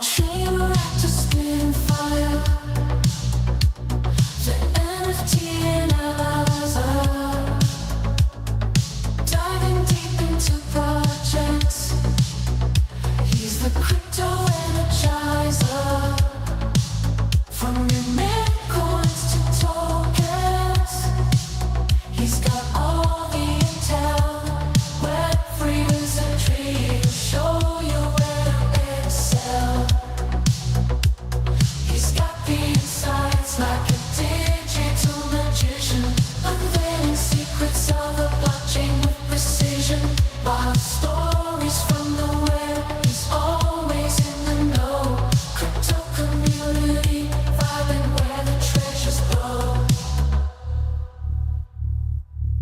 Watching Reactor spin fire. The NFT analyzer. Diving deep into projects. He's the crypto energizer. From Memecoins to tokens. He's got all the intel. Web3 wizardry to show you where to excel. He's got the insights like a digital magician, unveiling secrets of the blockchain with precision. Wild stories from the web, he's always in the know. Crypto community, vibing where the treasures grow.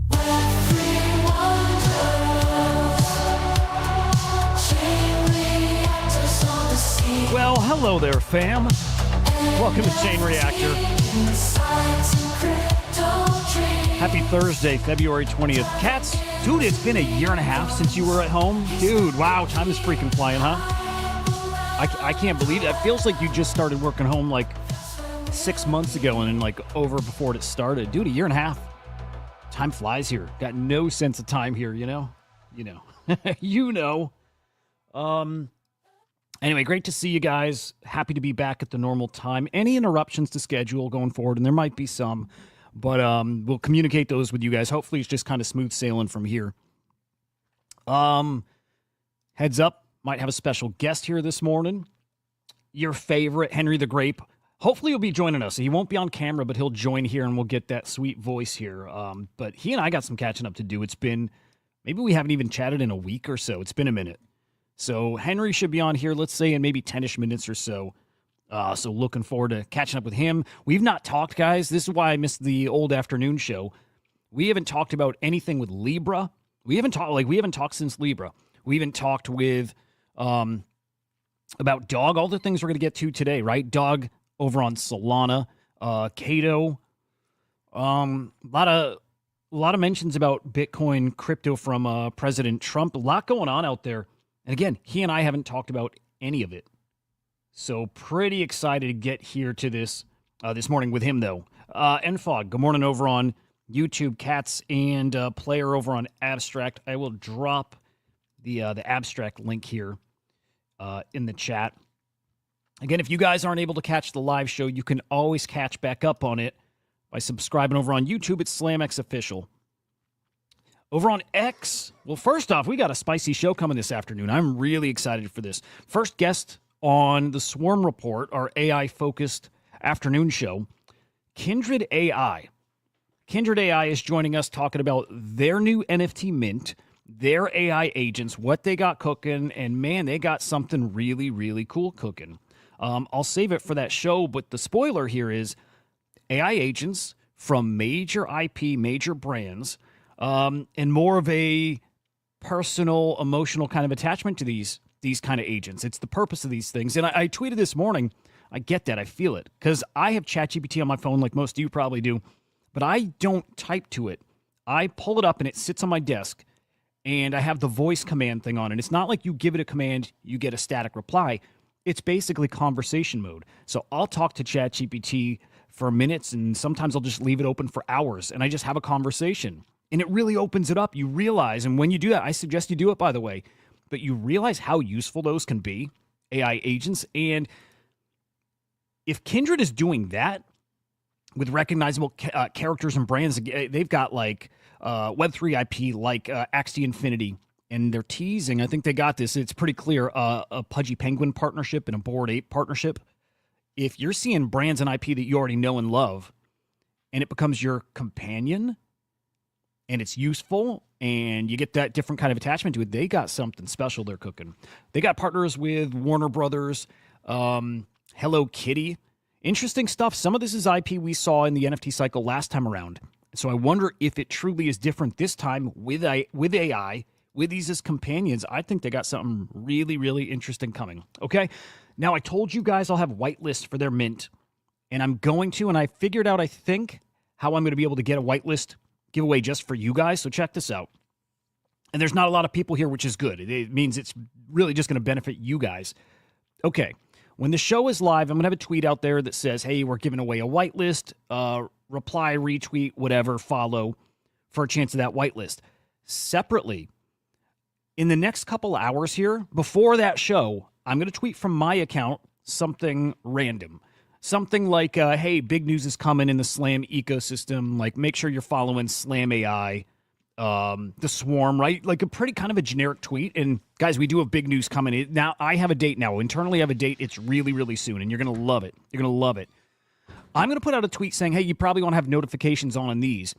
Web3 wonders, chain reactors on the scene. Well, hello there, fam. Welcome to Chain Reactor. Happy Thursday, February 20th. Cats, dude, it's been a year and a half since you were at home. Dude, wow, time is freaking flying, huh? I can't believe it. It feels like you just started working home like 6 months ago and then like over before it started. Dude, a year and a half. Time flies here. Got no sense of time here, you know? You know. Anyway, great to see you guys. Happy to be back at the normal time. Any interruptions to schedule going forward, and there might be some, but we'll communicate those with you guys. Hopefully, it's just kind of smooth sailing from here. Heads up, might have a special guest here this morning. Your favorite, Henry the Grape. Hopefully, he'll be joining us. He won't be on camera, but he'll join here, and we'll get that sweet voice here. But he and I got some catching up to do. It's been, maybe we haven't even chatted in a week or so. It's been a minute. So Henry should be on here, let's say, in maybe 10-ish minutes or so. So looking forward to catching up with him. We've not talked, guys. This is why I missed the old afternoon show. We haven't talked about anything with Libra. We haven't talked since Libra. We haven't talked with about Dog, all the things we're going to get to today, right? Dog over on Solana, Cato. A lot of mentions about Bitcoin crypto from President Trump. A lot going on out there. And again, he and I haven't talked about any of it. So pretty excited to get here to this morning with him, though. NFOG, good morning over on YouTube, Cats, and Player over on Abstract. I will drop the Abstract link here in the chat. Again, if you guys aren't able to catch the live show, you can always catch back up on it by subscribing over on YouTube. It's SlamX Official. Over on X, well, first off, we got a spicy show coming this afternoon. I'm really excited for this. First guest on the Swarm Report, our AI-focused afternoon show, Kindred AI. Kindred AI is joining us talking about their new NFT mint, their AI agents, what they got cooking, and man, they got something really, really cool cooking. I'll save it for that show, but the spoiler here is AI agents from major IP, major brands, and more of a personal, emotional kind of attachment to these kind of agents. It's the purpose of these things. And I tweeted this morning, I get that, I feel it, because I have ChatGPT on my phone like most of you probably do, but I don't type to it. I pull it up and it sits on my desk, and I have the voice command thing on it. It's not like you give it a command, you get a static reply. It's basically conversation mode. So I'll talk to ChatGPT for minutes, and sometimes I'll just leave it open for hours, and I just have a conversation. And it really opens it up. You realize, and when you do that, I suggest you do it, by the way, but you realize how useful those can be, AI agents. And if Kindred is doing that with recognizable characters and brands, they've got like Web3 IP, like Axie Infinity, and they're teasing, I think they got this, it's pretty clear, a Pudgy Penguin partnership and a Bored Ape partnership. If you're seeing brands and IP that you already know and love, and it becomes your companion, and it's useful, and you get that different kind of attachment to it, they got something special they're cooking. They got partners with Warner Brothers, Hello Kitty. Interesting stuff. Some of this is IP we saw in the NFT cycle last time around. So I wonder if it truly is different this time with AI, with these as companions. I think they got something really, really interesting coming. Okay? Now, I told you guys I'll have whitelist for their mint, and I'm going to, and I figured out, I think, how I'm going to be able to get a whitelist giveaway just for you guys, so check this out. And there's not a lot of people here, which is good. It means it's really just going to benefit you guys. Okay, when the show is live, I'm going to have a tweet out there that says, hey, we're giving away a whitelist, reply, retweet, whatever, follow for a chance of that whitelist. Separately, in the next couple hours here, before that show, I'm going to tweet from my account something random. Something like, hey, big news is coming in the Slam ecosystem. Like, make sure you're following Slam AI, the Swarm, right? Like a pretty kind of a generic tweet. And guys, we do have big news coming in. Now, I have a date now. Internally, I have a date. It's really, really soon, and you're going to love it. You're going to love it. I'm going to put out a tweet saying, hey, you probably want to have notifications on these.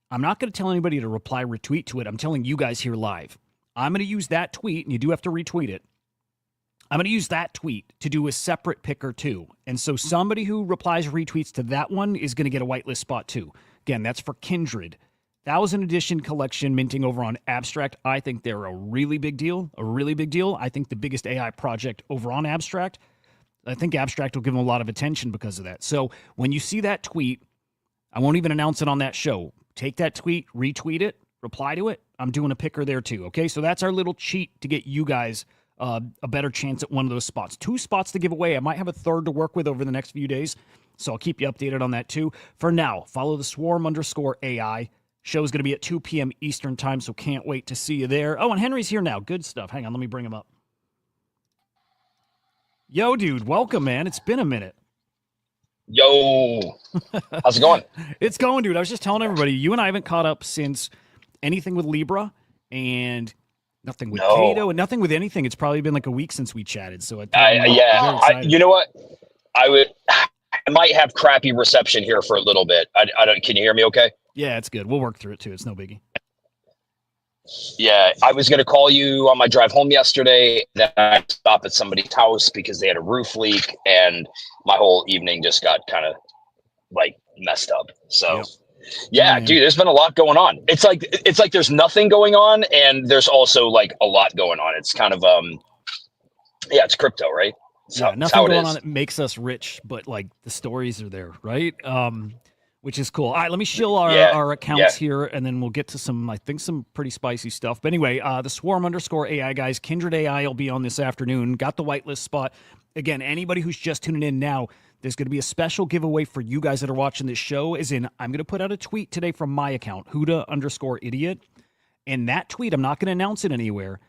I'm not going to tell anybody to reply, retweet to it. I'm telling you guys here live. I'm going to use that tweet, and you do have to retweet it. I'm going to use that tweet to do a separate picker too. And so somebody who replies retweets to that one is going to get a whitelist spot too. Again, that's for Kindred. 1,000 edition collection minting over on Abstract. I think they're a really big deal, I think the biggest AI project over on Abstract. I think Abstract will give them a lot of attention because of that. So when you see that tweet, I won't even announce it on that show. Take that tweet, retweet it, reply to it. I'm doing a picker there too, okay? So that's our little cheat to get you guys a better chance at one of those spots. 2 spots to give away. I might have a third to work with over the next few days, so I'll keep you updated on that too. For now, follow the Swarm_AI. Show's going to be at 2 p.m. Eastern time, so can't wait to see you there. Oh, and Henry's here now. Good stuff. Hang on, let me bring him up. Yo, dude, welcome, man. It's been a minute. Yo, how's it going? It's going, dude. I was just telling everybody, you and I haven't caught up since anything with Libra, and nothing with Cato, and nothing with anything. It's probably been like a week since we chatted. So you know what? I might have crappy reception here for a little bit. I don't. Can you hear me? Okay. Yeah, it's good. We'll work through it too. It's no biggie. Yeah, I was going to call you on my drive home yesterday. Then I stopped at somebody's house because they had a roof leak, and my whole evening just got kind of like messed up. So. Yep. Yeah, dude, there's been a lot going on. It's like there's nothing going on, and there's also like a lot going on. It's kind of it's crypto, right? Nothing going on that makes us rich, but like the stories are there, right? Which is cool. All right, let me shill our accounts here, and then we'll get to some, I think, some pretty spicy stuff. But anyway, the Swarm_AI guys, Kindred AI will be on this afternoon. Got the whitelist spot. Again, anybody who's just tuning in now, there's going to be a special giveaway for you guys that are watching this show. I'm going to put out a tweet today from my account, Hudah_idiot. And that tweet, I'm not going to announce it anywhere.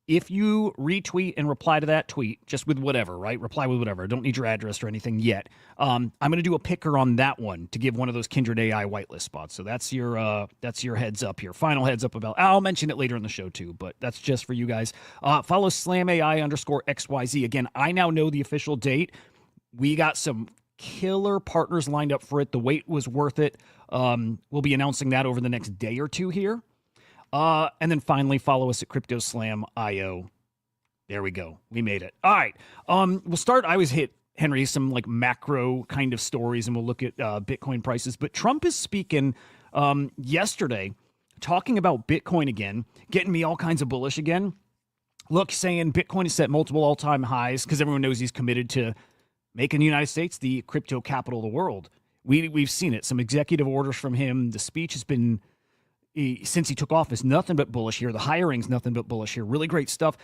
If you retweet and reply to that tweet, just with whatever, right? Reply with whatever. I don't need your address or anything yet. I'm going to do a picker on that one to give one of those Kindred AI whitelist spots. So that's your heads up here. Final heads up about. I'll mention it later in the show too, but that's just for you guys. Follow SlamAI_XYZ. Again, I now know the official date. We got some killer partners lined up for it. The wait was worth it. We'll be announcing that over the next day or two here. And then finally, follow us at CryptoSlam.io. There we go. We made it. All right. We'll start. I always hit, Henry, some like macro kind of stories, and we'll look at Bitcoin prices. But Trump is speaking yesterday, talking about Bitcoin again, getting me all kinds of bullish again. Look, saying Bitcoin has set multiple all-time highs because everyone knows he's committed to making the United States the crypto capital of the world. We've seen it. Some executive orders from him. The speech has been, since he took office, nothing but bullish here. The hiring's nothing but bullish here. Really great stuff.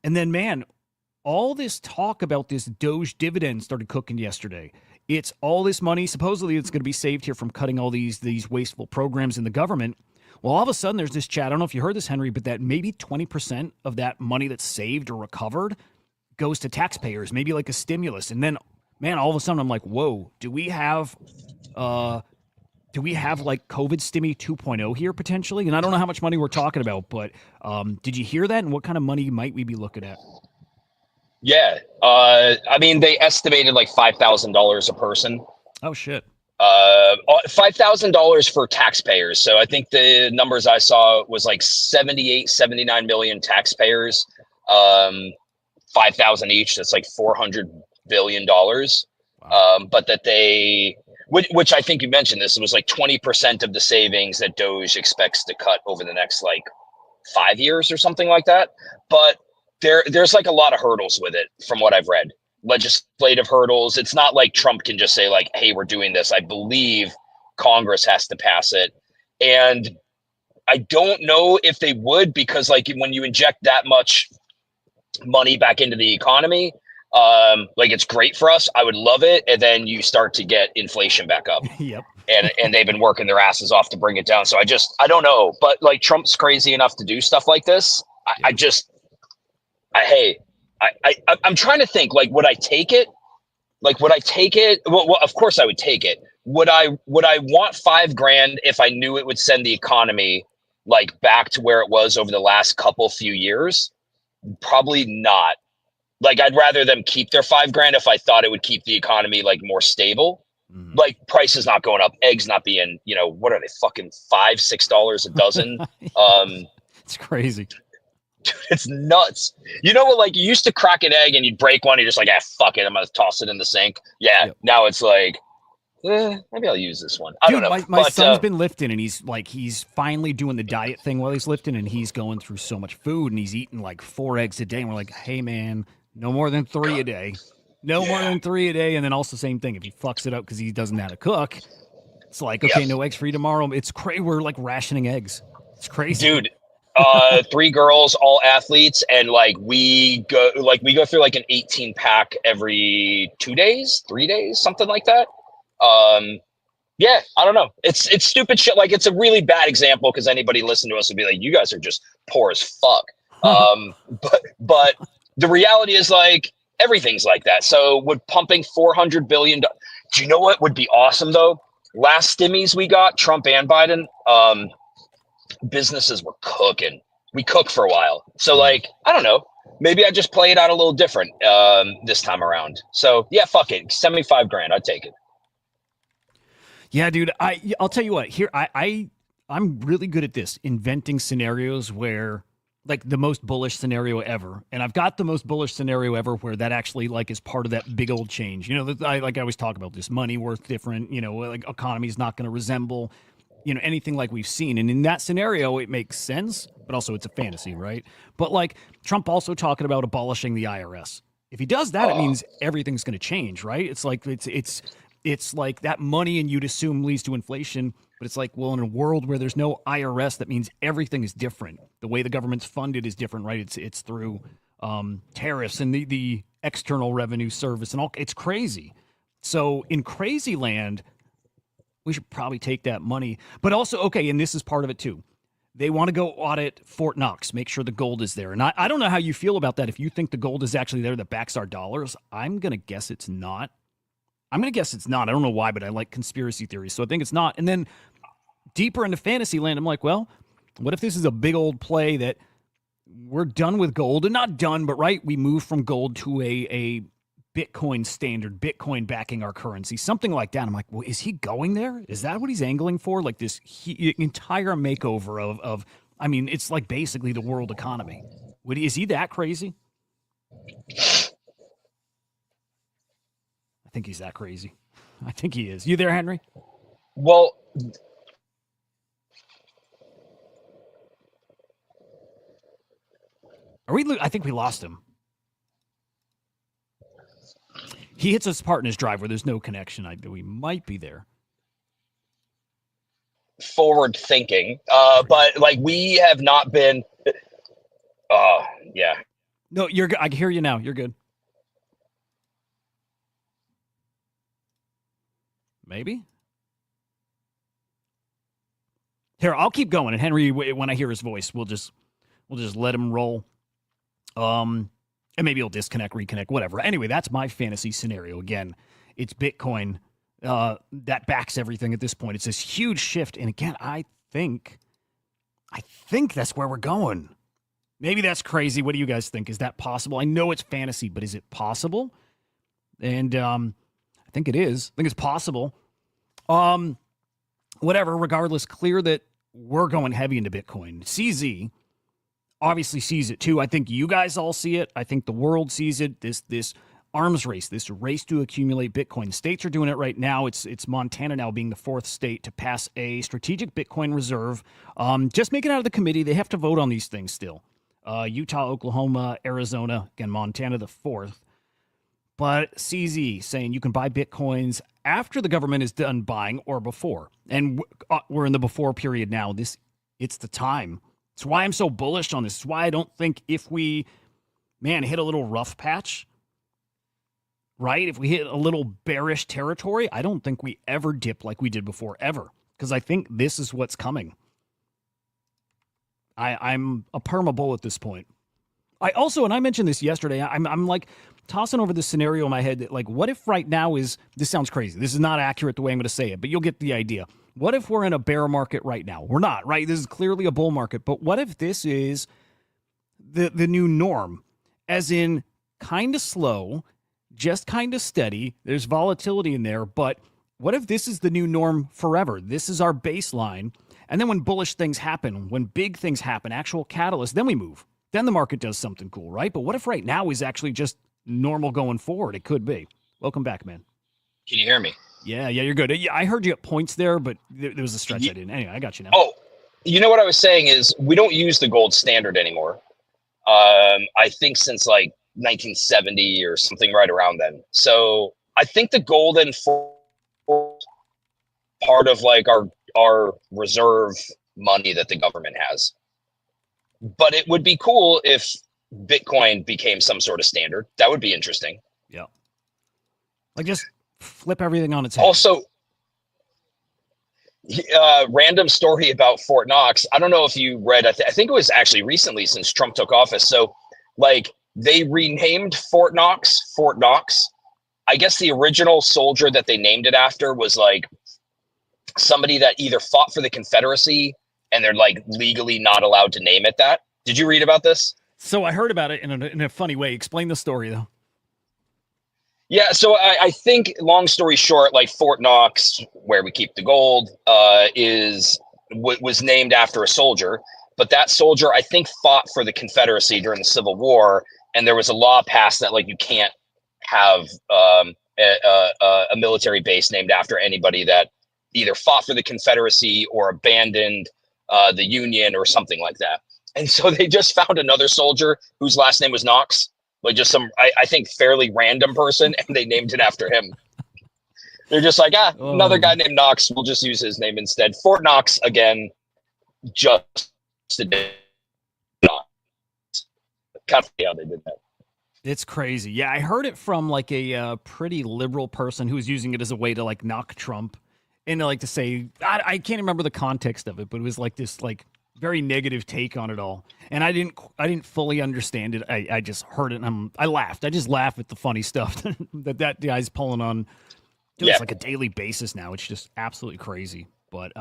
And then, man, all this talk about this Doge dividend started cooking yesterday. It's all this money. Supposedly it's going to be saved here from cutting all these wasteful programs in the government. Well, all of a sudden there's this chat. I don't know if you heard this, Henry, but that maybe 20% of that money that's saved or recovered goes to taxpayers, maybe like a stimulus. And then, man, all of a sudden I'm like, whoa, do we have like COVID stimmy 2.0 here potentially? And I don't know how much money we're talking about, but did you hear that? And what kind of money might we be looking at? Yeah. I mean, they estimated like $5,000 a person. Oh, shit. $5,000 for taxpayers. So I think the numbers I saw was like 79 million taxpayers, 5,000 each. That's like $400 billion. Wow. But that which I think you mentioned this, it was like 20% of the savings that Doge expects to cut over the next like 5 years or something like that. But there's like a lot of hurdles with it from what I've read. Legislative hurdles. It's not like Trump can just say like, hey, we're doing this. I believe Congress has to pass it. And I don't know if they would, because like when you inject that much money back into the economy, Like it's great for us. I would love it. And then you start to get inflation back up. Yep. And they've been working their asses off to bring it down. So I don't know, but like Trump's crazy enough to do stuff like this. I'm trying to think, like, would I take it? Like, would I take it? Well, of course I would take it. Would I want $5,000 if I knew it would send the economy like back to where it was over the last few years? Probably not. Like, I'd rather them keep their $5,000 if I thought it would keep the economy like more stable. Mhm. Like prices not going up, eggs not being, what are they, fucking $5-6 a dozen? It's crazy. It's nuts. You know what? Like you used to crack an egg and you'd break one. You're just like, fuck it. I'm going to toss it in the sink. Yeah. Yep. Now it's like, maybe I'll use this one. I Dude, don't know. my son's been lifting and he's finally doing the diet thing while he's lifting and he's going through so much food and he's eating like 4 eggs a day. And we're like, hey man, no more than 3 a day. No more than 3 a day. And then also same thing. If he fucks it up because he doesn't know how to cook, it's like, okay, no eggs for you tomorrow. It's crazy. We're like rationing eggs. It's crazy. Dude, 3 girls, all athletes. And like, we go through like an 18-pack every 2 days, 3 days, something like that. Yeah, I don't know. It's stupid shit. Like it's a really bad example because anybody listening to us would be like, you guys are just poor as fuck. But the reality is like, everything's like that. So would pumping $400 billion, do you know what would be awesome though? Last stimmies we got, Trump and Biden, businesses were cooking. We cooked for a while. So like, I don't know, maybe I just play it out a little different this time around. So yeah, fuck it. Send me $5,000. I'd take it. Yeah, dude, I'll tell you what, here I'm really good at this, inventing scenarios where like the most bullish scenario ever. And I've got the most bullish scenario ever where that actually like is part of that big old change. You know, I always talk about this money worth different, like economy is not going to resemble, anything like we've seen. And in that scenario, it makes sense, but also it's a fantasy, right? But like Trump also talking about abolishing the IRS. If he does that, it means everything's going to change, right? It's like, it's like that money and you'd assume leads to inflation, but it's like, well, in a world where there's no IRS, that means everything is different. The way the government's funded is different, right? It's through tariffs and the external revenue service and all. It's crazy. So in crazy land, we should probably take that money. But also, okay, and this is part of it too. They want to go audit Fort Knox, make sure the gold is there. And I don't know how you feel about that. If you think the gold is actually there that backs our dollars, I'm going to guess it's not. I don't know why, but I like conspiracy theories. So I think it's not. And then deeper into fantasy land, I'm like, well, what if this is a big old play that we're done with gold? And not done, but right, we move from gold to a Bitcoin standard, Bitcoin backing our currency, something like that. I'm like, well, is he going there? Is that what he's angling for? Like this entire makeover of, I mean, it's like basically the world economy. Is he that crazy? I think he's that crazy. I think he is. You there, Henry? Well, I think we lost him. He hits us part in his drive where there's no connection. We might be there. Forward thinking, but like we have not been. Yeah. No, you're good. I can hear you now. You're good. Maybe. Here, I'll keep going. And Henry, when I hear his voice, we'll just let him roll. And maybe he'll disconnect, reconnect, whatever. Anyway, that's my fantasy scenario. Again, it's Bitcoin that backs everything at this point. It's this huge shift. And again, I think that's where we're going. Maybe that's crazy. What do you guys think? Is that possible? I know it's fantasy, but is it possible? And I think it is. I think it's possible. Whatever, regardless, clear that we're going heavy into Bitcoin. CZ obviously sees it too. I think you guys all see it. I think the world sees it. This arms race, this race to accumulate Bitcoin. States are doing it right now. It's Montana now being the 4th state to pass a strategic Bitcoin reserve. Just make it out of the committee. They have to vote on these things still. Utah, Oklahoma, Arizona, again, Montana the 4th. But CZ saying you can buy Bitcoins after the government is done buying or before. And we're in the before period now. It's the time. It's why I'm so bullish on this. It's why I don't think if we, hit a little rough patch, right? If we hit a little bearish territory, I don't think we ever dip like we did before, ever. Because I think this is what's coming. I'm a perma bull at this point. I also, and I mentioned this yesterday, I'm like tossing over this scenario in my head that, like, what if right now is, this sounds crazy. This is not accurate the way I'm going to say it, but you'll get the idea. What if we're in a bear market right now? We're not, right? This is clearly a bull market, but what if this is the new norm? As in, kind of slow, just kind of steady. There's volatility in there, but what if this is the new norm forever? This is our baseline. And then when bullish things happen, when big things happen, actual catalysts, then we move. Then the market does something cool, right? But what if right now is actually just normal going forward? It could be. Welcome back, man. Can you hear me? Yeah, you're good. Yeah, I heard you at points there, but there was a stretch I didn't. Anyway, I got you now. Oh, you know what I was saying is we don't use the gold standard anymore. I think since like 1970 or something right around then. So I think the golden part of like our reserve money that the government has. But it would be cool if Bitcoin became some sort of standard. That would be interesting. Yeah. Like just flip everything on its head. Also, random story about Fort Knox. I don't know if you read, I think it was actually recently since Trump took office. So like they renamed Fort Knox, Fort Knox. I guess the original soldier that they named it after was like somebody that either fought for the Confederacy and they're like legally not allowed to name it that. Did you read about this? So I heard about it in a funny way. Explain the story though. Yeah, so I think, long story short, like Fort Knox, where we keep the gold, was named after a soldier. But that soldier, I think, fought for the Confederacy during the Civil War, and there was a law passed that like you can't have a military base named after anybody that either fought for the Confederacy or abandoned the Union or something like that. And so they just found another soldier whose last name was Knox. Like just some, I think, fairly random person, and they named it after him. They're just like, another guy named Knox. We'll just use his name instead. Fort Knox, again, just today. Kind of how they did that. It's crazy. Yeah, I heard it from like a pretty liberal person who was using it as a way to like knock Trump, and like to say, I can't remember the context of it, but it was like this like very negative take on it all, and I didn't fully understand it. I just heard it and I laughed. I just laugh at the funny stuff that guy's pulling on. Dude, yeah. It's like a daily basis now. It's just absolutely crazy. But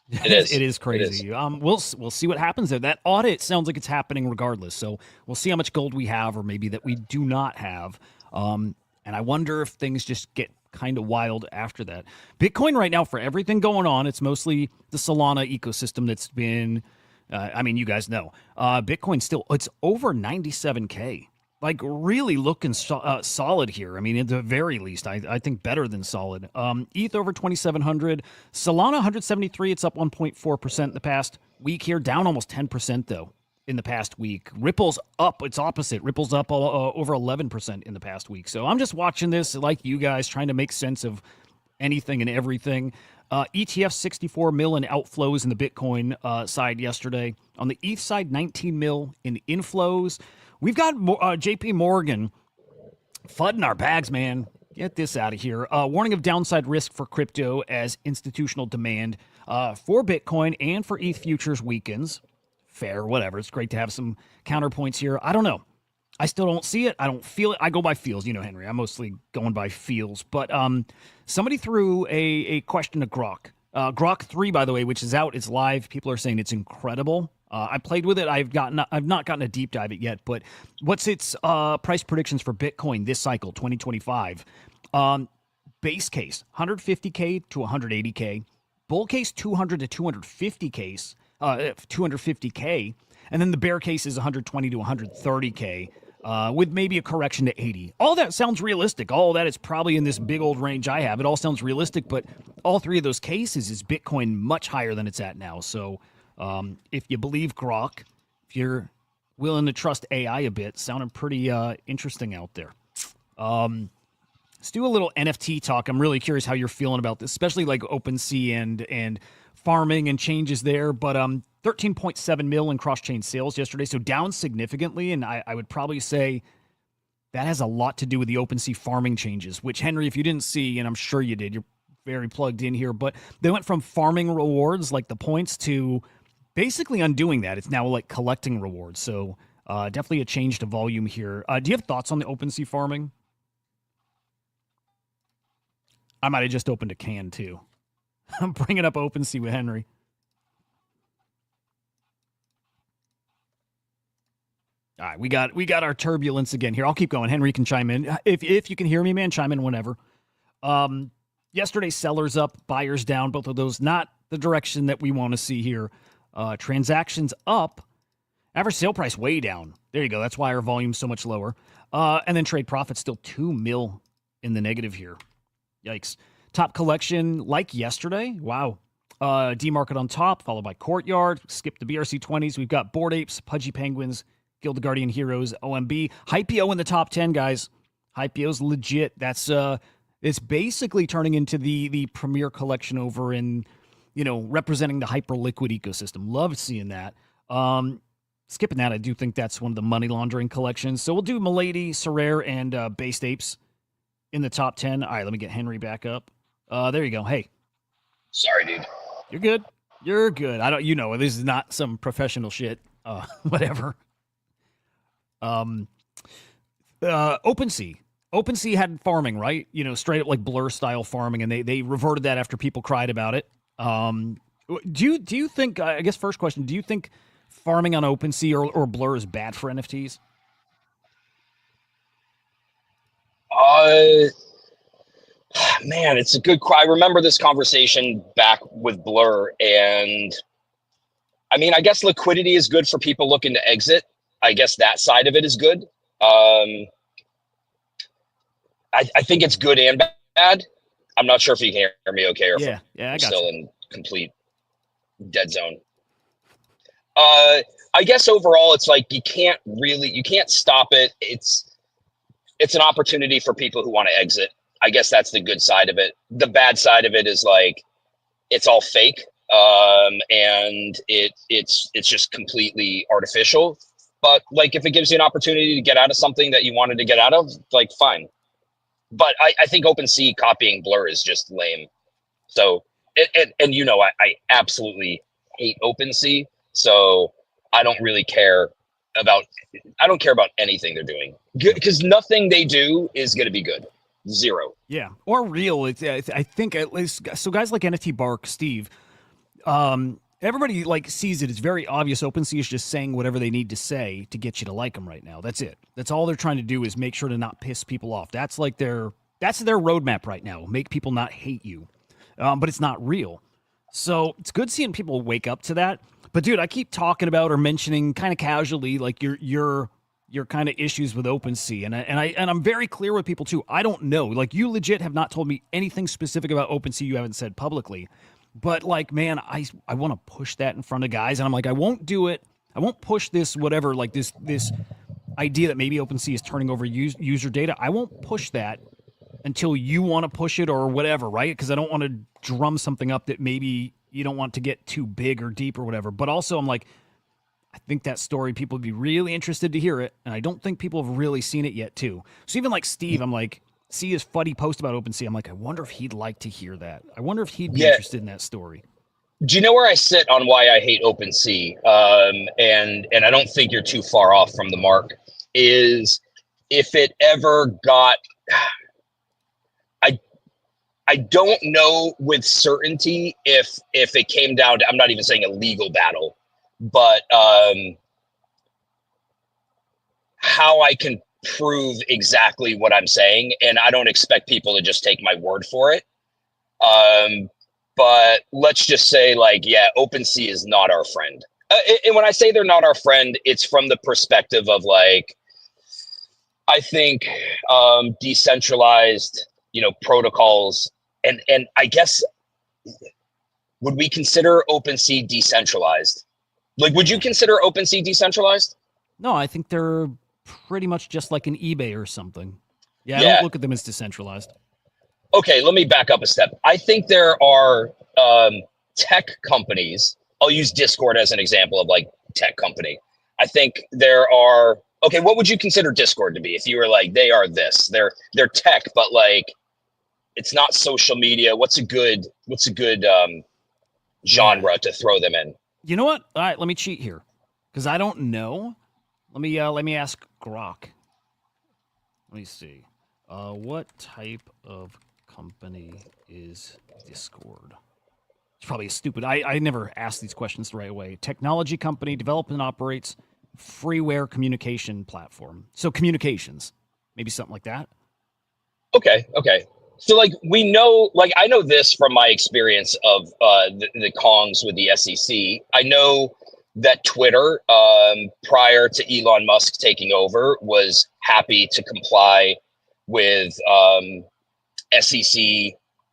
it is. It is crazy. We'll see what happens there. That audit sounds like it's happening regardless. So we'll see how much gold we have, or maybe that we do not have. And I wonder if things just get kind of wild after that. Bitcoin right now, for everything going on, it's mostly the Solana ecosystem that's been, I mean, you guys know, Bitcoin still, it's over 97K. Like really looking solid here. I mean, at the very least, I think better than solid. ETH over 2,700. Solana 173. It's up 1.4% in the past week here. Down almost 10% though in the past week. Ripple's up. It's opposite. Ripple's up over 11% in the past week. So I'm just watching this like you guys, trying to make sense of anything and everything. ETF 64 mil in outflows in the Bitcoin side yesterday. On the ETH side, 19 mil in inflows. We've got JP Morgan fudding our bags, man. Get this out of here. Warning of downside risk for crypto as institutional demand for Bitcoin and for ETH futures weakens. Fair, whatever. It's great to have some counterpoints here. I don't know. I still don't see it. I don't feel it. I go by feels. You know, Henry, I'm mostly going by feels. But somebody threw a question to Grok. Grok 3, by the way, which is out. It's live. People are saying it's incredible. I played with it. I've not gotten a deep dive it yet, but what's its price predictions for Bitcoin this cycle, 2025? Base case, 150K to 180K. Bull case, 200 to 250K. 250K. And then the bear case is 120 to 130K. With maybe a correction to 80. All that sounds realistic. All that is probably in this big old range I have. It all sounds realistic, but all three of those cases is Bitcoin much higher than it's at now. So if you believe Grok, if you're willing to trust AI a bit, sounding pretty interesting out there. Let's do a little NFT talk. I'm really curious how you're feeling about this, especially like OpenSea and farming and changes there. But 13.7 mil in cross-chain sales yesterday, so down significantly. And I would probably say that has a lot to do with the OpenSea farming changes, which, Henry, if you didn't see, and I'm sure you did, you're very plugged in here, but they went from farming rewards, like the points, to basically undoing that. It's now like collecting rewards. So definitely a change to volume here. Do you have thoughts on the OpenSea farming? I might have just opened a can too. I'm bringing up OpenSea with Henry. All right, we got our turbulence again here. I'll keep going. Henry can chime in. If you can hear me, man, chime in whenever. Yesterday, sellers up, buyers down. Both of those not the direction that we want to see here. Transactions up, average sale price way down. There you go. That's why our volume's so much lower. And then trade profit still 2 mil in the negative here. Yikes. Top collection like yesterday. Wow. D-Market on top, followed by Courtyard. Skip the BRC20s. We've got Bored Apes, Pudgy Penguins, Guild of Guardian Heroes, OMB. Hypeo in the top 10, guys. Hypeo's legit. That's it's basically turning into the premier collection over in, representing the Hyperliquid ecosystem. Love seeing that. Skipping that, I do think that's one of the money laundering collections. So we'll do Milady, Sorare, and Based Apes in the top 10. All right, let me get Henry back up. There you go. Hey. Sorry, dude. You're good. You're good. This is not some professional shit. Whatever. OpenSea. OpenSea had farming, right? Straight up like Blur style farming, and they reverted that after people cried about it. Do you think, I guess first question, do you think farming on OpenSea or Blur is bad for NFTs? Man, it's a good cry. I remember this conversation back with Blur, and I mean, I guess liquidity is good for people looking to exit. I guess that side of it is good. I think it's good and bad. I'm not sure if you can hear me okay or yeah, I got still you. in complete dead zone. I guess overall it's like you can't stop it. It's an opportunity for people who want to exit. I guess that's the good side of it. The bad side of it is like it's all fake. And it's just completely artificial. But like if it gives you an opportunity to get out of something that you wanted to get out of, like fine. But I think OpenSea copying Blur is just lame. So I absolutely hate OpenSea. So I don't care about anything they're doing because nothing they do is going to be good. Zero. Yeah, or real. I think at least so. Guys like NFT Bark, Steve, everybody like sees it. It's very obvious. OpenSea is just saying whatever they need to say to get you to like them right now. That's it. That's all they're trying to do is make sure to not piss people off. That's like their roadmap right now. Make people not hate you, but it's not real. So it's good seeing people wake up to that. But dude, I keep talking about or mentioning kind of casually like your kind of issues with OpenSea, and I'm very clear with people too. I don't know, like you legit have not told me anything specific about OpenSea you haven't said publicly, but like, man, I want to push that in front of guys, and I'm like, I won't do it. I won't push this whatever, like this idea that maybe OpenSea is turning over user data. I won't push that until you want to push it or whatever, right? Because I don't want to drum something up that maybe you don't want to get too big or deep or whatever. But also, I'm like, I think that story, people would be really interested to hear it, and I don't think people have really seen it yet, too. So even like Steve, I'm like, see his fuddy post about OpenSea, I'm like, I wonder if he'd like to hear that. I wonder if he'd be interested in that story. Do you know where I sit on why I hate OpenSea? And I don't think you're too far off from the mark. Is if it ever got, I don't know with certainty if it came down to, I'm not even saying a legal battle, but how I can prove exactly what I'm saying, and I don't expect people to just take my word for it. But let's just say, like, yeah, OpenSea is not our friend. And when I say they're not our friend, it's from the perspective of like, I think decentralized, protocols, and I guess, would we consider OpenSea decentralized? Like, would you consider OpenSea decentralized? No, I think they're pretty much just like an eBay or something. Yeah, I don't look at them as decentralized. Okay, let me back up a step. I think there are tech companies. I'll use Discord as an example of like tech company. I think there are okay, what would you consider Discord to be if you were like, they are this, they're tech, but like it's not social media. What's a good genre to throw them in? You know what? All right, let me cheat here because I don't know. Let me ask Grok. Let me see. What type of company is Discord? It's probably stupid. I never asked these questions the right way. Technology company, develops and operates freeware communication platform. So communications, maybe something like that. Okay. So like we know, like I know this from my experience of the Kongs with the SEC. I know that Twitter, prior to Elon Musk taking over, was happy to comply with SEC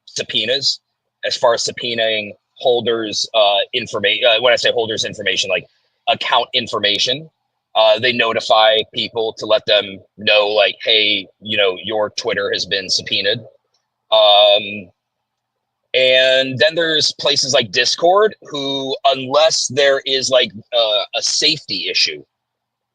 subpoenas as far as subpoenaing holders' information. When I say holders' information, like account information. They notify people to let them know, like, hey, you know, your Twitter has been subpoenaed. And then there's places like Discord who, unless there is like a safety issue,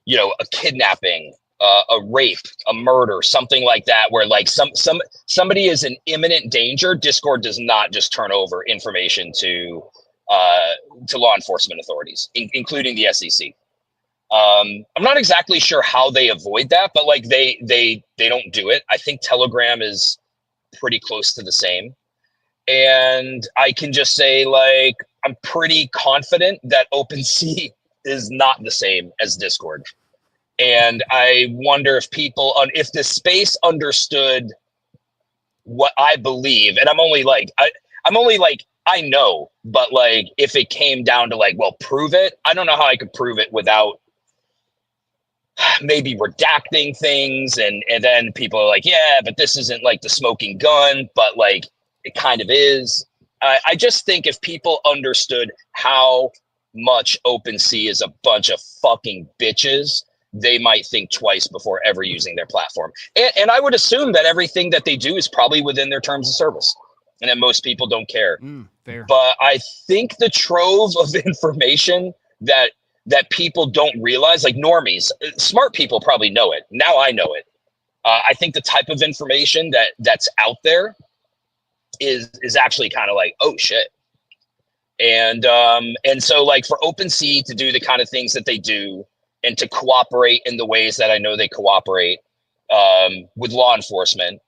you know, a kidnapping, a rape, a murder, something like that, where like somebody is in imminent danger, Discord does not just turn over information to law enforcement authorities, including the SEC. I'm not exactly sure how they avoid that, but like they don't do it. I think Telegram is pretty close to the same. And I can just say, like, I'm pretty confident that OpenSea is not the same as Discord. And I wonder if if the space understood what I believe, and I'm only like, I know, but like, if it came down to like, well, prove it, I don't know how I could prove it without maybe redacting things. And then people are like, yeah, but this isn't like the smoking gun, but like, it kind of is. I just think if people understood how much OpenSea is a bunch of fucking bitches, they might think twice before ever using their platform. And I would assume that everything that they do is probably within their terms of service, and that most people don't care. Fair. But I think the trove of information that people don't realize, like normies, smart people probably know it. Now I know it. I think the type of information that's out there is actually kind of like, oh shit. And so like for OpenSea to do the kind of things that they do and to cooperate in the ways that I know they cooperate with law enforcement,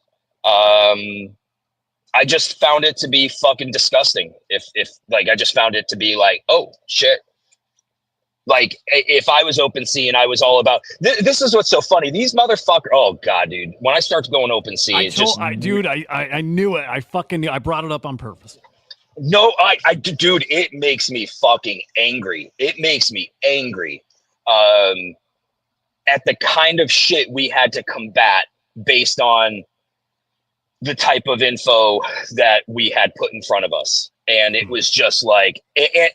I just found it to be fucking disgusting. If like, I just found it to be like, oh shit. Like if I was OpenSea and I was all about this is what's so funny. These motherfuckers. Oh god, dude. When I start going OpenSea, I knew it. I fucking knew. I brought it up on purpose. No, dude, it makes me fucking angry. It makes me angry at the kind of shit we had to combat based on the type of info that we had put in front of us. And it was just like,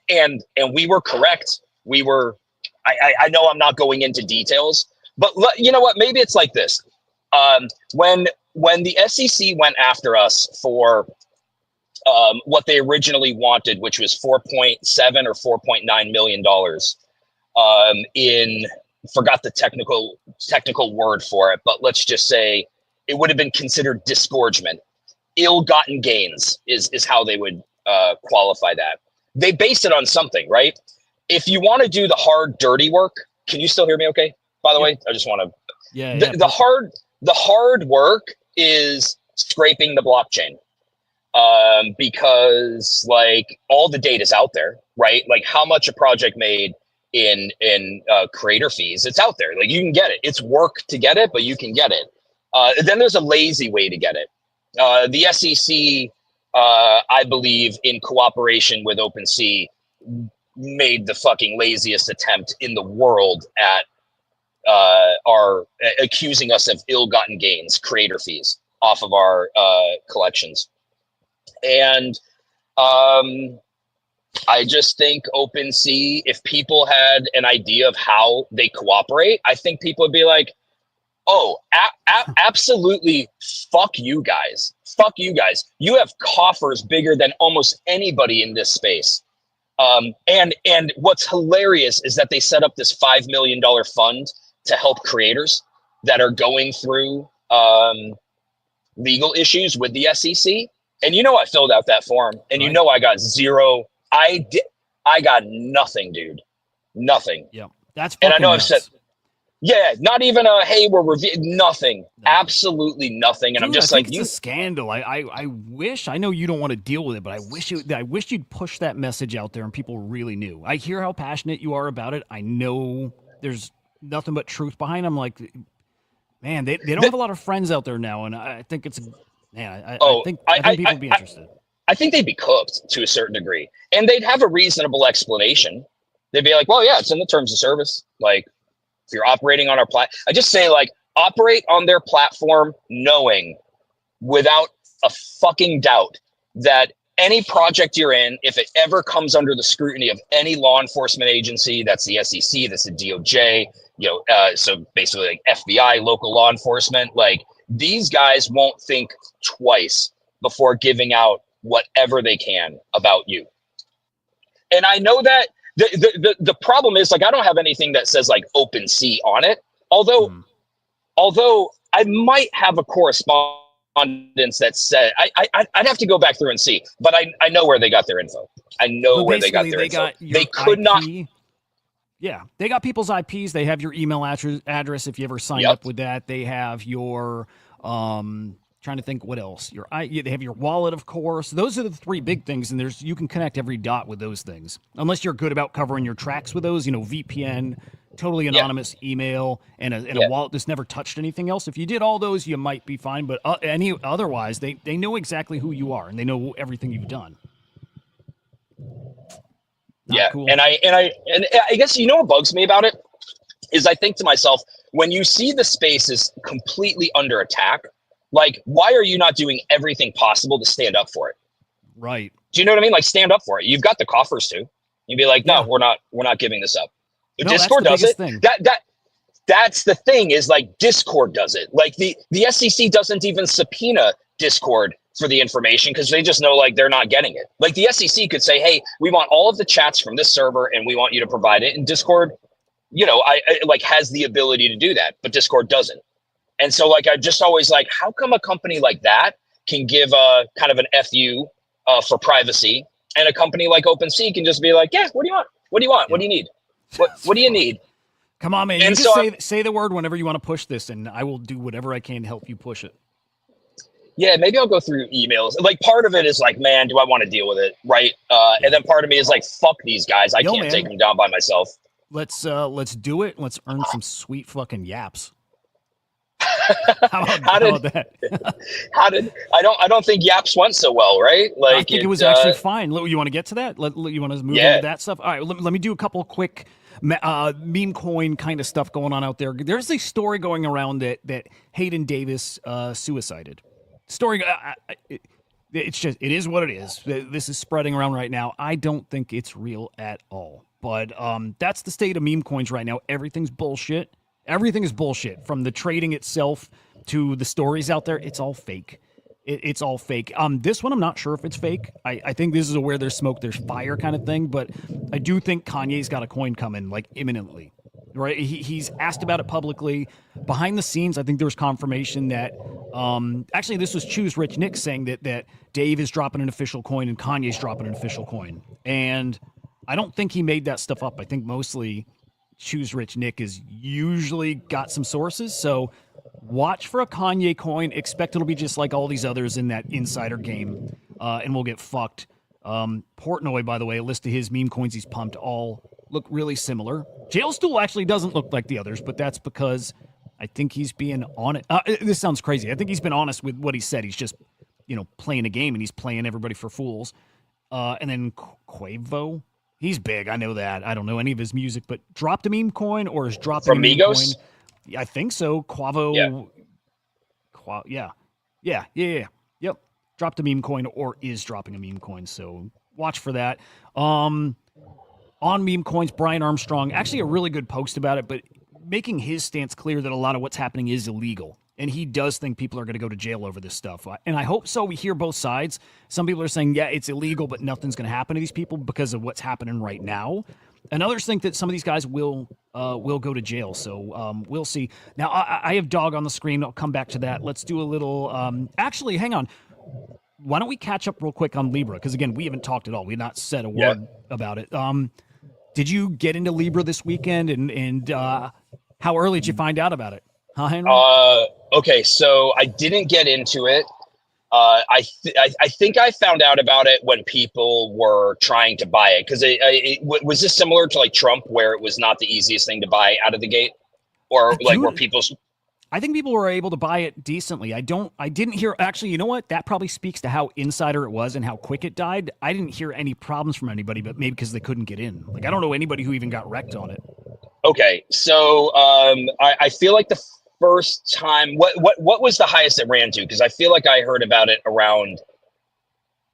and we were correct. We were, I know I'm not going into details, but you know what? Maybe it's like this. When the SEC went after us for what they originally wanted, which was $4.7 or $4.9 million, forgot the technical word for it, but let's just say it would have been considered disgorgement. Ill-gotten gains is how they would qualify that. They based it on something, right? If you want to do the hard, dirty work, can you still hear me okay? By the way, I just want to... Yeah. The hard work is scraping the blockchain. Because like all the data's out there, right? Like how much a project made in creator fees, it's out there. Like you can get it. It's work to get it, but you can get it. Then there's a lazy way to get it. The SEC, I believe, in cooperation with OpenSea, made the fucking laziest attempt in the world at accusing us of ill-gotten gains, creator fees off of our collections. And I just think OpenSea, if people had an idea of how they cooperate, I think people would be like, oh, absolutely, fuck you guys. Fuck you guys. You have coffers bigger than almost anybody in this space. And what's hilarious is that they set up this $5 million fund to help creators that are going through legal issues with the SEC. And I filled out that form, and Right. I got zero. I got nothing, dude. Nothing. Yeah, that's And I fucking know nuts. I've said, yeah, not even a hey, we're reviewing, nothing, absolutely nothing. And Dude, I'm just I like, think it's a scandal. I wish, I know you don't want to deal with it, but I wish you'd push that message out there and people really knew. I hear how passionate you are about it. I know there's nothing but truth behind them. Like, man, they don't have a lot of friends out there now, and I think it's, man, I think people would be interested. I think they'd be cooked to a certain degree, and they'd have a reasonable explanation. They'd be like, well, yeah, it's in the terms of service. Like, if you're operating on our I just say, like, operate on their platform knowing without a fucking doubt that any project you're in, if it ever comes under the scrutiny of any law enforcement agency, that's the SEC, that's the DOJ, so basically like FBI, local law enforcement, like, these guys won't think twice before giving out whatever they can about you. And I know that the problem is, like, I don't have anything that says like OpenSea on it. Although I might have a correspondence that said I'd have to go back through and see, but I know where they got their info. I know where they got their info. They could IP. not. Yeah, they got people's IPs. They have your email address if you ever signed up with that. They have your trying to think what else. They have your wallet, of course. Those are the three big things, and you can connect every dot with those things. Unless you're good about covering your tracks with those, VPN, totally anonymous email, and a wallet that's never touched anything else. If you did all those, you might be fine. But otherwise, they know exactly who you are, and they know everything you've done. Not cool. And I guess what bugs me about it is I think to myself, when you see the space is completely under attack, like, why are you not doing everything possible to stand up for it? Right. Do you know what I mean? Like, stand up for it. You've got the coffers to. You'd be like, no, we're not giving this up. No, Discord does it. Thing. That's the thing, is like Discord does it. Like the SEC doesn't even subpoena Discord for the information because they just know, like, they're not getting it. Like, the SEC could say, hey, we want all of the chats from this server and we want you to provide it. And Discord, I like has the ability to do that, but Discord doesn't. And so, like, I just always like, how come a company like that can give a kind of an FU for privacy, and a company like OpenSea can just be like, yeah, what do you want? What do you want? What do you need? What do you need? Come on, man. And you just say the word whenever you want to push this, and I will do whatever I can to help you push it. Yeah, maybe I'll go through emails. Like, part of it is like, man, do I want to deal with it? Right. And then part of me is like, fuck these guys. I can't take them down by myself. Let's do it. Let's earn some sweet fucking yaps. How about that? I don't think Yaps went so well, right? Like, I think it was actually fine. You want to get to that? You want to move into that stuff? All right, let me do a couple of quick meme coin kind of stuff going on out there. There's a story going around that Hayden Davis suicided. Story, it is what it is. This is spreading around right now. I don't think it's real at all. But that's the state of meme coins right now. Everything's bullshit. Everything is bullshit, from the trading itself to the stories out there. It's all fake. It's all fake. This one, I'm not sure if it's fake. I think this is a where there's smoke, there's fire kind of thing. But I do think Kanye's got a coin coming, like, imminently. Right? He's asked about it publicly. Behind the scenes, I think there was confirmation that actually this was Choose Rich Nick saying that Dave is dropping an official coin and Kanye's dropping an official coin. And I don't think he made that stuff up. I think mostly Choose Rich Nick is usually got some sources. So watch for a Kanye coin. Expect it'll be just like all these others in that insider game, and we'll get fucked. Portnoy, by the way, a list of his meme coins he's pumped all look really similar. Jailstool actually doesn't look like the others, but that's because I think he's being honest. This sounds crazy. I think he's been honest with what he said. He's just, playing a game, and he's playing everybody for fools. And then Quavo. He's big, I know that. I don't know any of his music, but dropped a meme coin or is dropping a meme coin? Yeah, I think so. Quavo. Yeah. Yep. Dropped a meme coin or is dropping a meme coin, so watch for that. On meme coins, Brian Armstrong, actually a really good post about it, but making his stance clear that a lot of what's happening is illegal. And he does think people are going to go to jail over this stuff. And I hope so. We hear both sides. Some people are saying, yeah, it's illegal, but nothing's going to happen to these people because of what's happening right now. and others think that some of these guys will go to jail. So we'll see. Now I have Dog on the screen. I'll come back to that. Let's do a little. Actually, hang on. Why don't we catch up real quick on Libra? Because again, we haven't talked at all. We've not said a word about it. Did you get into Libra this weekend, and how early did you find out about it? Huh, Henry? Okay, so I didn't get into it. I think I found out about it when people were trying to buy it, because was this similar to like Trump, where it was not the easiest thing to buy out of the gate, or like where people? I think people were able to buy it decently. I didn't hear, actually, you know what? That probably speaks to how insider it was and how quick it died. I didn't hear any problems from anybody, but maybe because they couldn't get in. Like, I don't know anybody who even got wrecked on it. Okay, so I feel like the first time, what was the highest it ran to? Because I feel like I heard about it around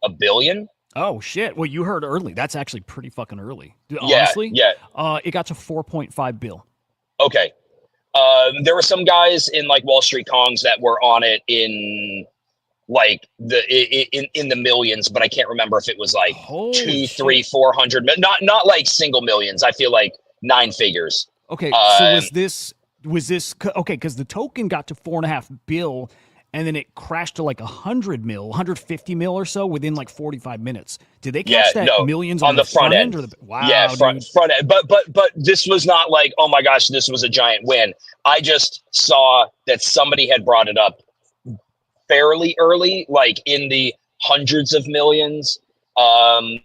$1 billion. Oh shit! Well, you heard early. That's actually pretty fucking early. Honestly, yeah. It got to 4.5 bill. Okay. There were some guys in like Wall Street Kongs that were on it in like in the millions, but I can't remember if it was like Holy 200, shit. 300, 400, not like single millions. I feel like 9 figures. Okay, so was this okay? Because the token got to 4.5 bill, and then it crashed to like 100 mil, 150 mil or so within like 45 minutes. Did they catch that millions on the front end? Or wow, yeah, front end. But this was not like, oh my gosh, this was a giant win. I just saw that somebody had brought it up fairly early, like in the hundreds of millions. I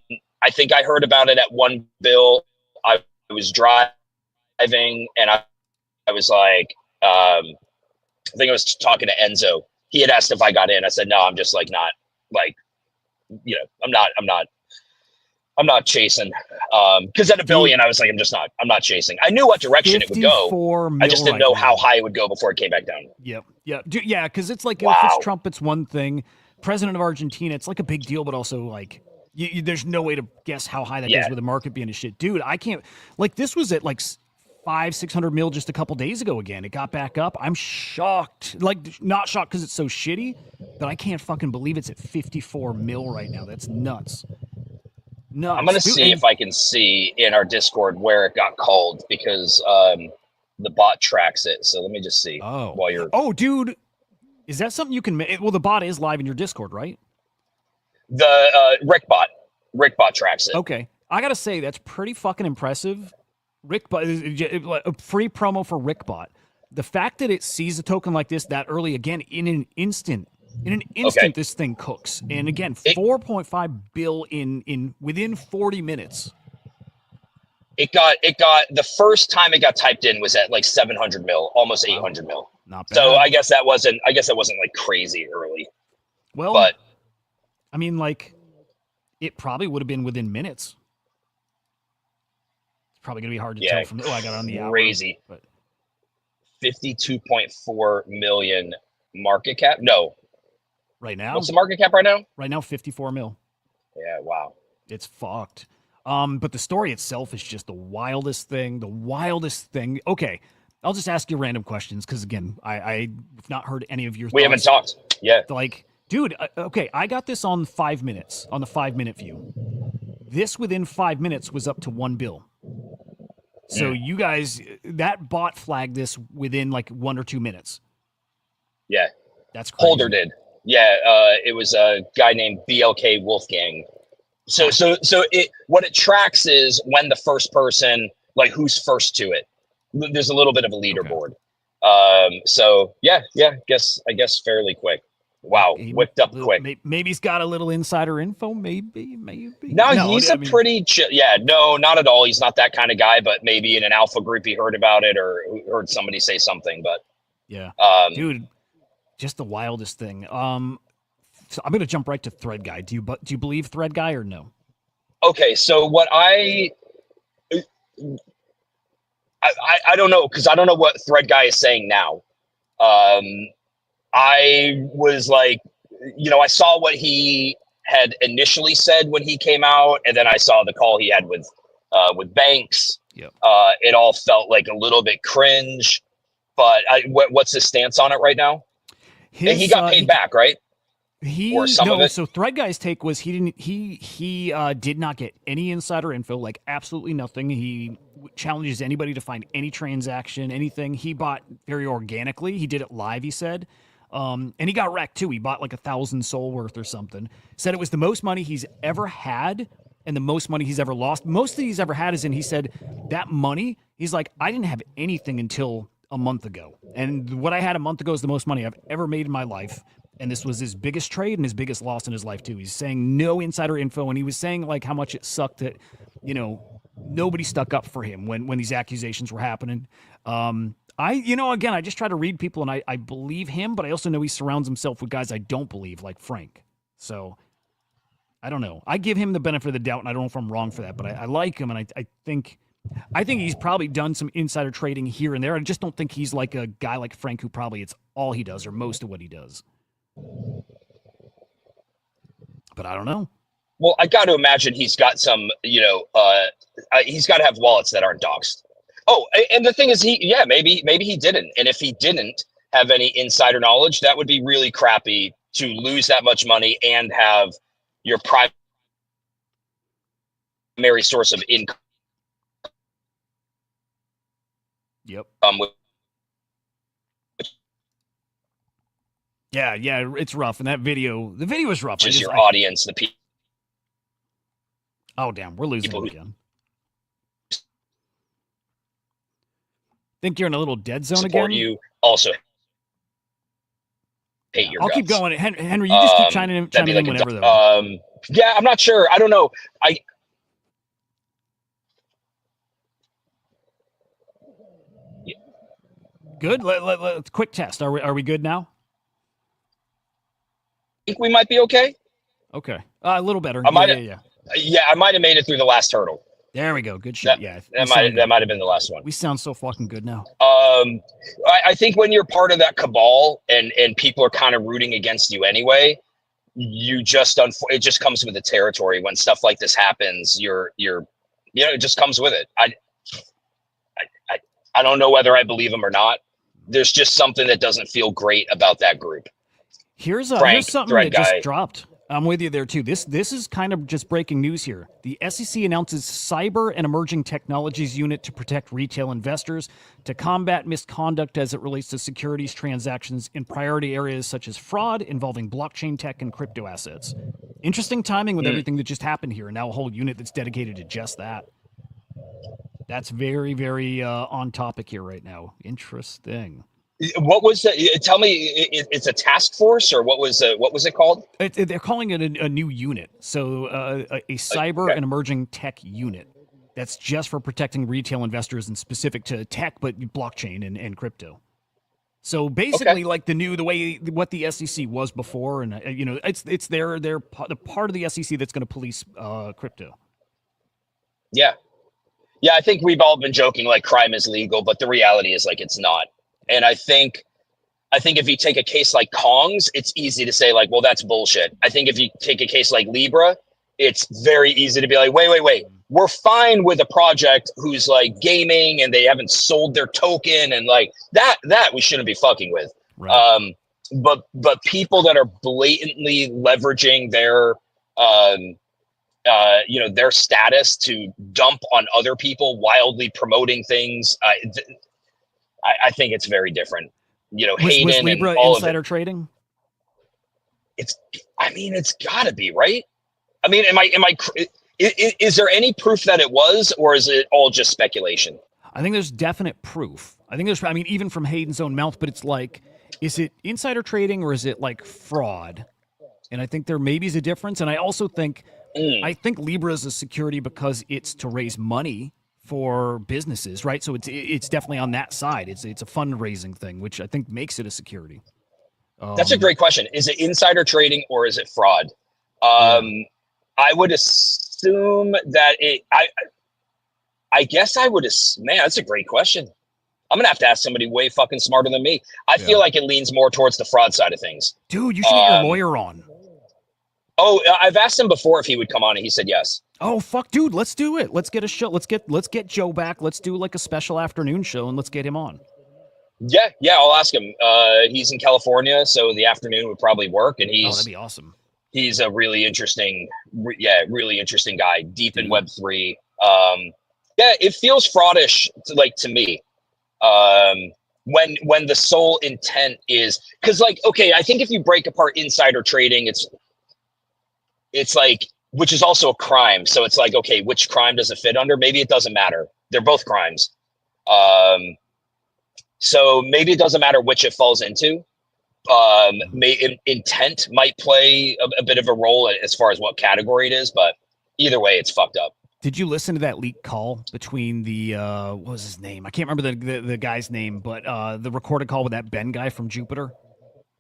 think I heard about it at $1 bill. I was driving and I was like, I think I was talking to Enzo. He had asked if I got in. I said, no, I'm just like not like, you know, I'm not chasing. Because at $1 billion, I was like, I'm not chasing. I knew what direction it would go. I just didn't know how high it would go before it came back down. Yep. Yeah. Yeah. Because it's like, if it's Trump, it's one thing. President of Argentina, it's like a big deal, but also like, there's no way to guess how high that goes with the market being a shit. Dude, I can't, like, this was at like 500-600 mil just a couple days ago again. It got back up. I'm shocked. Like, not shocked because it's so shitty, but I can't fucking believe it's at 54 mil right now. That's nuts. Nuts. I'm going to see if I can see in our Discord where it got called, because the bot tracks it. So let me just see while you're... Oh, dude. Is that something you can make? Well, the bot is live in your Discord, right? The Rickbot tracks it. Okay. I got to say, that's pretty fucking impressive. Rickbot, a free promo for Rickbot. The fact that it sees a token like this that early, again, in an instant, this thing cooks. And again, 4.5 bill in within 40 minutes. It got the first time it got typed in was at like 700 mil, almost 800 mil. Not bad. So I guess that wasn't like crazy early. Well, but I mean, like, it probably would have been within minutes. Probably gonna be hard to tell from. I got it on the hour. Crazy. 52.4 million market cap. No. Right now. What's the market cap right now? Right now, 54 mil. Yeah. Wow. It's fucked. But the story itself is just the wildest thing. The wildest thing. Okay, I'll just ask you random questions because again, I've not heard any of your. We haven't talked. Yeah. Like, dude. Okay, I got this on 5 minutes on the 5-minute view. This within 5 minutes was up to $1 bill. So you guys, that bot flagged this within like 1 or 2 minutes. Yeah. That's crazy. Holder did. Yeah. It was a guy named BLK Wolfgang. So what it tracks is when the first person, like who's first to it. There's a little bit of a leaderboard. Okay. So yeah. I guess fairly quick. Wow, whipped up quick. Maybe he's got a little insider info. Maybe. No, he's pretty chill. Yeah, no, not at all. He's not that kind of guy. But maybe in an alpha group he heard about it or heard somebody say something. But yeah, dude, just the wildest thing. So I'm gonna jump right to Thread Guy. Do you believe Thread Guy or no? Okay, so what I don't know, because I don't know what Thread Guy is saying now. I was like, I saw what he had initially said when he came out, and then I saw the call he had with Banks. Yep. It all felt like a little bit cringe, but what's his stance on it right now? He got paid back, right? or some of it? So Thread Guy's take was he did not get any insider info, like absolutely nothing. He challenges anybody to find any transaction, anything. He bought very organically. He did it live, he said. And he got wrecked too. He bought like 1,000 soul worth or something. Said it was the most money he's ever had and the most money he's ever lost. Most that he's ever had is in, he said, that money, he's like, I didn't have anything until a month ago. And what I had a month ago is the most money I've ever made in my life. And this was his biggest trade and his biggest loss in his life too. He's saying no insider info. And he was saying like how much it sucked that, nobody stuck up for him when these accusations were happening. Again, I just try to read people and I believe him, but I also know he surrounds himself with guys I don't believe, like Frank. So I don't know. I give him the benefit of the doubt, and I don't know if I'm wrong for that, but I like him, and I think he's probably done some insider trading here and there. I just don't think he's like a guy like Frank who probably it's all he does or most of what he does. But I don't know. Well, I got to imagine he's got some, he's got to have wallets that aren't doxxed. Oh, and the thing is, maybe he didn't. And if he didn't have any insider knowledge, that would be really crappy to lose that much money and have your primary source of income. Yep. Yeah, it's rough. And the video is rough. Which is your audience, the people. Oh, damn, we're losing again. Think you're in a little dead zone support again? You also hate your I'll guts. keep going. Henry, you just keep chiming in like whenever, though. Yeah, I'm not sure. I don't know. Good? Let's quick test. Are we good now? I think we might be okay. Okay. A little better. Yeah, I might have made it through the last hurdle. There we go. Good shit. That might have been the last one. We sound so fucking good now. I think when you're part of that cabal and people are kind of rooting against you anyway, you just it just comes with the territory. When stuff like this happens, it just comes with it. I don't know whether I believe him or not. There's just something that doesn't feel great about that group. Here's something that just dropped. I'm with you there too. This is kind of just breaking news here. The SEC announces Cyber and Emerging Technologies Unit to protect retail investors to combat misconduct as it relates to securities transactions in priority areas such as fraud involving blockchain tech and crypto assets. Interesting timing with everything that just happened here. Now a whole unit that's dedicated to just that. That's very, very on topic here right now. Interesting. What was it? Tell me, it's a task force, or what was it called? They're calling it a new unit. So a cyber and emerging tech unit that's just for protecting retail investors and specific to tech, but blockchain and crypto. So basically, like what the SEC was before, and it's the part of the SEC that's going to police crypto. Yeah. I think we've all been joking like crime is legal, but the reality is like it's not. And I think if you take a case like Kong's, it's easy to say like, well, that's bullshit. I think if you take a case like Libra, it's very easy to be like, wait. We're fine with a project who's like gaming and they haven't sold their token and like that we shouldn't be fucking with. Right. But people that are blatantly leveraging their their status to dump on other people, wildly promoting things. I think it's very different. Hayden was Libra and all insider of it. Trading? It's got to be, right? I mean, is there any proof that it was, or is it all just speculation? I think there's definite proof. Even from Hayden's own mouth, but it's like, is it insider trading or is it like fraud? And I think there maybe is a difference. And I also think, I think Libra is a security because it's to raise money for businesses, right? So it's definitely on that side. It's a fundraising thing, which I think makes it a security. That's a great question. Is it insider trading or is it fraud? I would assume that I guess I would man, that's a great question. I'm gonna have to ask somebody way fucking smarter than me. I feel like it leans more towards the fraud side of things. Dude, you should get your lawyer on. Oh, I've asked him before if he would come on, and he said yes. Oh fuck, dude, let's do it. Let's get a show. Let's get Joe back. Let's do like a special afternoon show, and let's get him on. Yeah, I'll ask him. He's in California, so the afternoon would probably work, and that'd be awesome. He's a really interesting, really interesting guy, deep in Web3. Yeah, it feels fraudish to me. When the sole intent is, because like, okay, I think if you break apart insider trading, it's like, which is also a crime. So it's like, okay, which crime does it fit under? Maybe it doesn't matter. They're both crimes. So maybe it doesn't matter which it falls into. Intent might play a bit of a role as far as what category it is, but either way, it's fucked up. Did you listen to that leaked call between the what was his name? I can't remember the guy's name, but the recorded call with that Ben guy from Jupiter?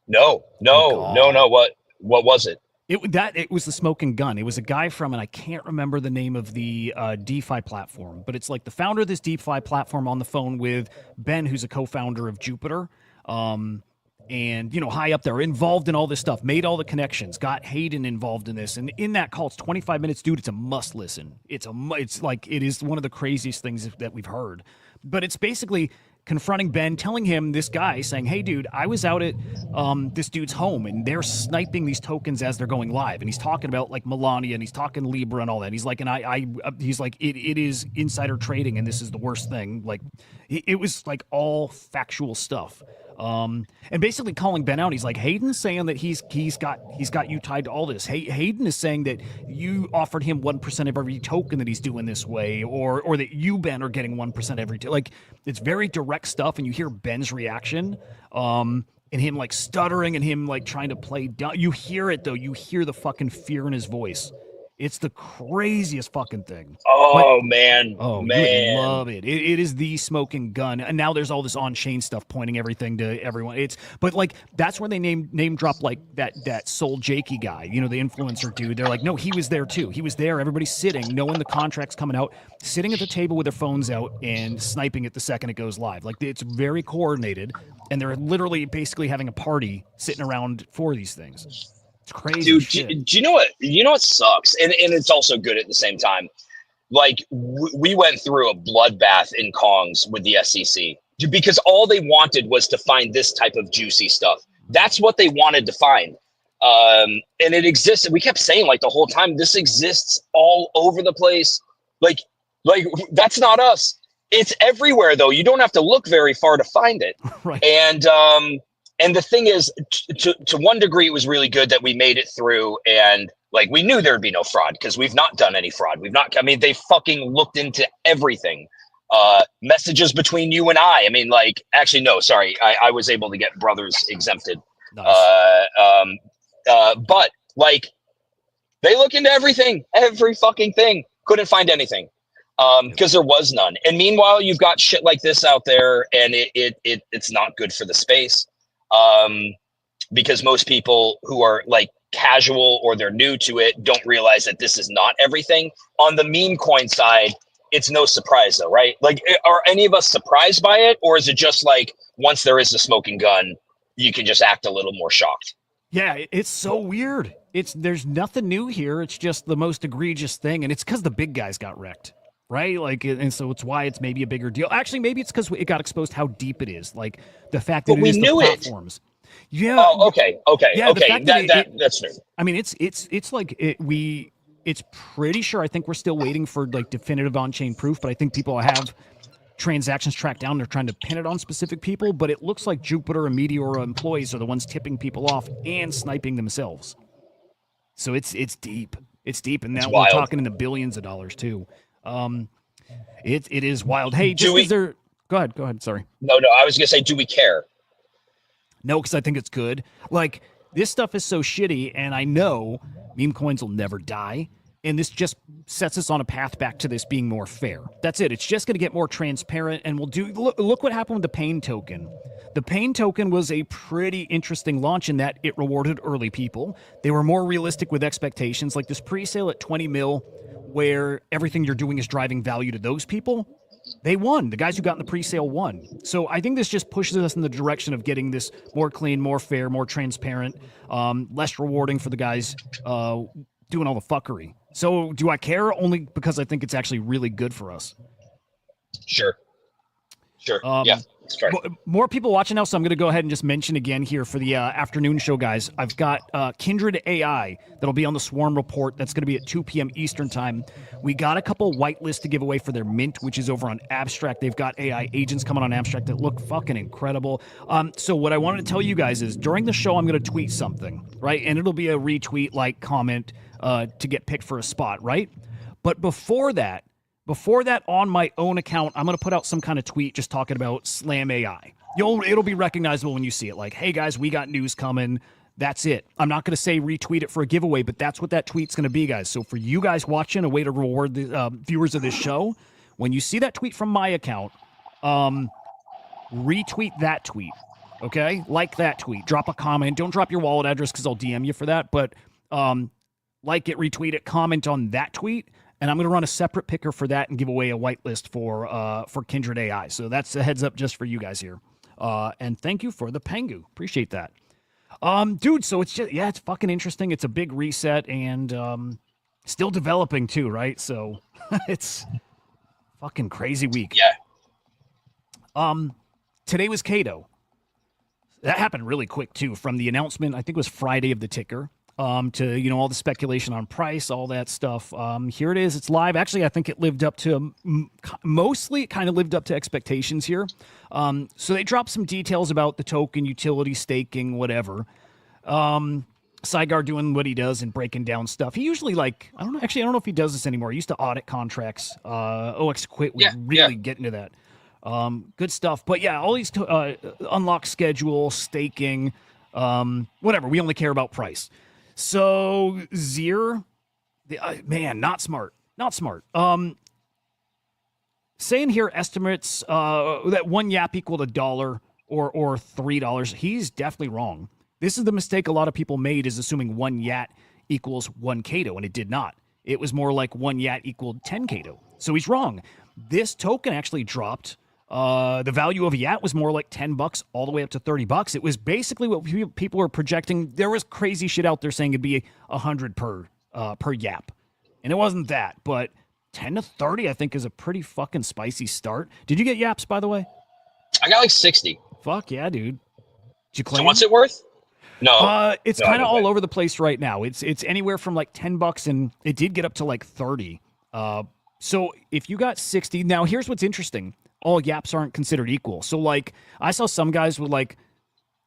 No. What was it? It was the smoking gun. It was a guy from, and I can't remember the name of the DeFi platform, but it's like the founder of this DeFi platform on the phone with Ben, who's a co-founder of Jupiter. And, you know, high up there, involved in all this stuff, made all the connections, got Hayden involved in this. And in that call, it's 25 minutes, dude. It's a must listen. It's like, it is one of the craziest things that we've heard. But it's basically confronting Ben, telling him, this guy saying, hey, dude, I was out at this dude's home and they're sniping these tokens as they're going live. And he's talking about like Melania and he's talking Libra and all that. And he's like, he's like, it is insider trading and this is the worst thing. Like, it was like all factual stuff. And basically calling Ben out, he's like, Hayden's saying that he's got you tied to all this. Hayden is saying that you offered him 1% of every token that he's doing this way, or that you, Ben, are getting 1% every like, it's very direct stuff. And you hear Ben's reaction, and him like stuttering and him like trying to play dumb. You hear it though. You hear the fucking fear in his voice. It's the craziest fucking thing. Oh, man. You love it. It is the smoking gun. And now there's all this on-chain stuff pointing everything to everyone. But like, that's where they name drop like that Soul Jakey guy, you know, the influencer dude. They're like, no, he was there too. He was there. Everybody's sitting, knowing the contract's coming out, sitting at the table with their phones out and sniping it the second it goes live. Like, it's very coordinated. And they're literally basically having a party sitting around for these things. It's crazy, dude. shit. Do you know what? You know what sucks, and it's also good at the same time. Like, we went through a bloodbath in Kongs with the SEC because all they wanted was to find this type of juicy stuff. That's what they wanted to find, and it exists. We kept saying like the whole time, this exists all over the place. Like that's not us. It's everywhere though. You don't have to look very far to find it. Right. And the thing is, to one degree, it was really good that we made it through, and like we knew there'd be no fraud because we've not done any fraud. They fucking looked into everything. Messages between you and I mean, like, actually, no, sorry, I was able to get brothers exempted. Nice. But like, they look into everything, every fucking thing. Couldn't find anything. Because there was none. And meanwhile, you've got shit like this out there, and it's not good for the space. Because most people who are like casual or they're new to it don't realize that this is not everything. On the meme coin side, it's no surprise though, right? Like, are any of us surprised by it, or is it just like once there is a smoking gun, you can just act a little more shocked? Yeah, it's so weird. There's nothing new here. It's just the most egregious thing, and it's because the big guys got wrecked. Right? Like, and so it's why it's maybe a bigger deal. Actually, maybe it's because it got exposed how deep it is. Like, the fact that it is the platforms. Yeah. Oh, okay. Yeah, okay. That's true. I mean, it's like it's pretty sure. I think we're still waiting for like definitive on-chain proof, but I think people have transactions tracked down. They're trying to pin it on specific people, but it looks like Jupiter and Meteora employees are the ones tipping people off and sniping themselves. So it's deep. It's deep, and now we're talking in the billions of dollars too. It is wild. Hey, go ahead. Sorry. No, I was gonna say, do we care? No, because I think it's good. Like, this stuff is so shitty, and I know meme coins will never die, and this just sets us on a path back to this being more fair. That's it. It's just going to get more transparent, and we'll do. Look what happened with the Pain token. The Pain token was a pretty interesting launch in that it rewarded early people. They were more realistic with expectations, like this pre-sale at 20 mil, where everything you're doing is driving value to those people. They won. The guys who got in the pre-sale won. So I think this just pushes us in the direction of getting this more clean, more fair, more transparent, less rewarding for the guys doing all the fuckery. So do I care? Only because I think it's actually really good for us. Sure. Yeah. Start. More people watching now, so I'm going to go ahead and just mention again here for the afternoon show, guys. I've got Kindred AI that'll be on the Swarm Report. That's going to be at 2 p.m. Eastern time. We got a couple whitelists to give away for their mint, which is over on Abstract. They've got AI agents coming on Abstract that look fucking incredible. So what I wanted to tell you guys is during the show, I'm going to tweet something, right? And it'll be a retweet, like, comment to get picked for a spot, right? But before that, on my own account, I'm going to put out some kind of tweet just talking about Slam AI. It'll be recognizable when you see it. Like, hey, guys, we got news coming. That's it. I'm not going to say retweet it for a giveaway, but that's what that tweet's going to be, guys. So for you guys watching, a way to reward the viewers of this show, when you see that tweet from my account, retweet that tweet, okay? Like that tweet. Drop a comment. Don't drop your wallet address because I'll DM you for that, but like it, retweet it, comment on that tweet, and I'm going to run a separate picker for that and give away a whitelist for Kindred AI. So that's a heads up just for you guys here. And thank you for the Pengu. Appreciate that. Dude, so it's just, yeah, it's fucking interesting. It's a big reset and still developing too, right? So it's fucking crazy week. Yeah. Today was Cato. That happened really quick too. From the announcement, I think it was Friday of the ticker, to, you know, all the speculation on price, all that stuff. Here it is. It's live. Actually, I think it lived up to, mostly it kind of lived up to expectations here. So they dropped some details about the token, utility, staking, whatever. Saigar doing what he does and breaking down stuff. He usually, like, I don't know if he does this anymore. He used to audit contracts. OX Quit would really get into that. Good stuff. But yeah, all these unlock schedule, staking, whatever. We only care about price. So Zier, man, not smart. Saying here estimates that one YAP equaled $1 or $3. He's definitely wrong. This is the mistake a lot of people made, is assuming one YAT equals 1 Cato, and it did not. It was more like one YAT equaled 10 Cato. So he's wrong. This token actually dropped. The value of a YAT was more like $10 all the way up to $30. It was basically what people were projecting. There was crazy shit out there saying it'd be 100 per YAP, and it wasn't that. But 10 to 30, I think, is a pretty fucking spicy start. Did you get YAPs, by the way? I got like 60. Fuck yeah, dude. Did you claim? So what's it worth? No. It's kind of all over the place right now. It's anywhere from like $10, and it did get up to like 30. So if you got 60, now here's what's interesting. All YAPs aren't considered equal. So, like, I saw some guys with, like,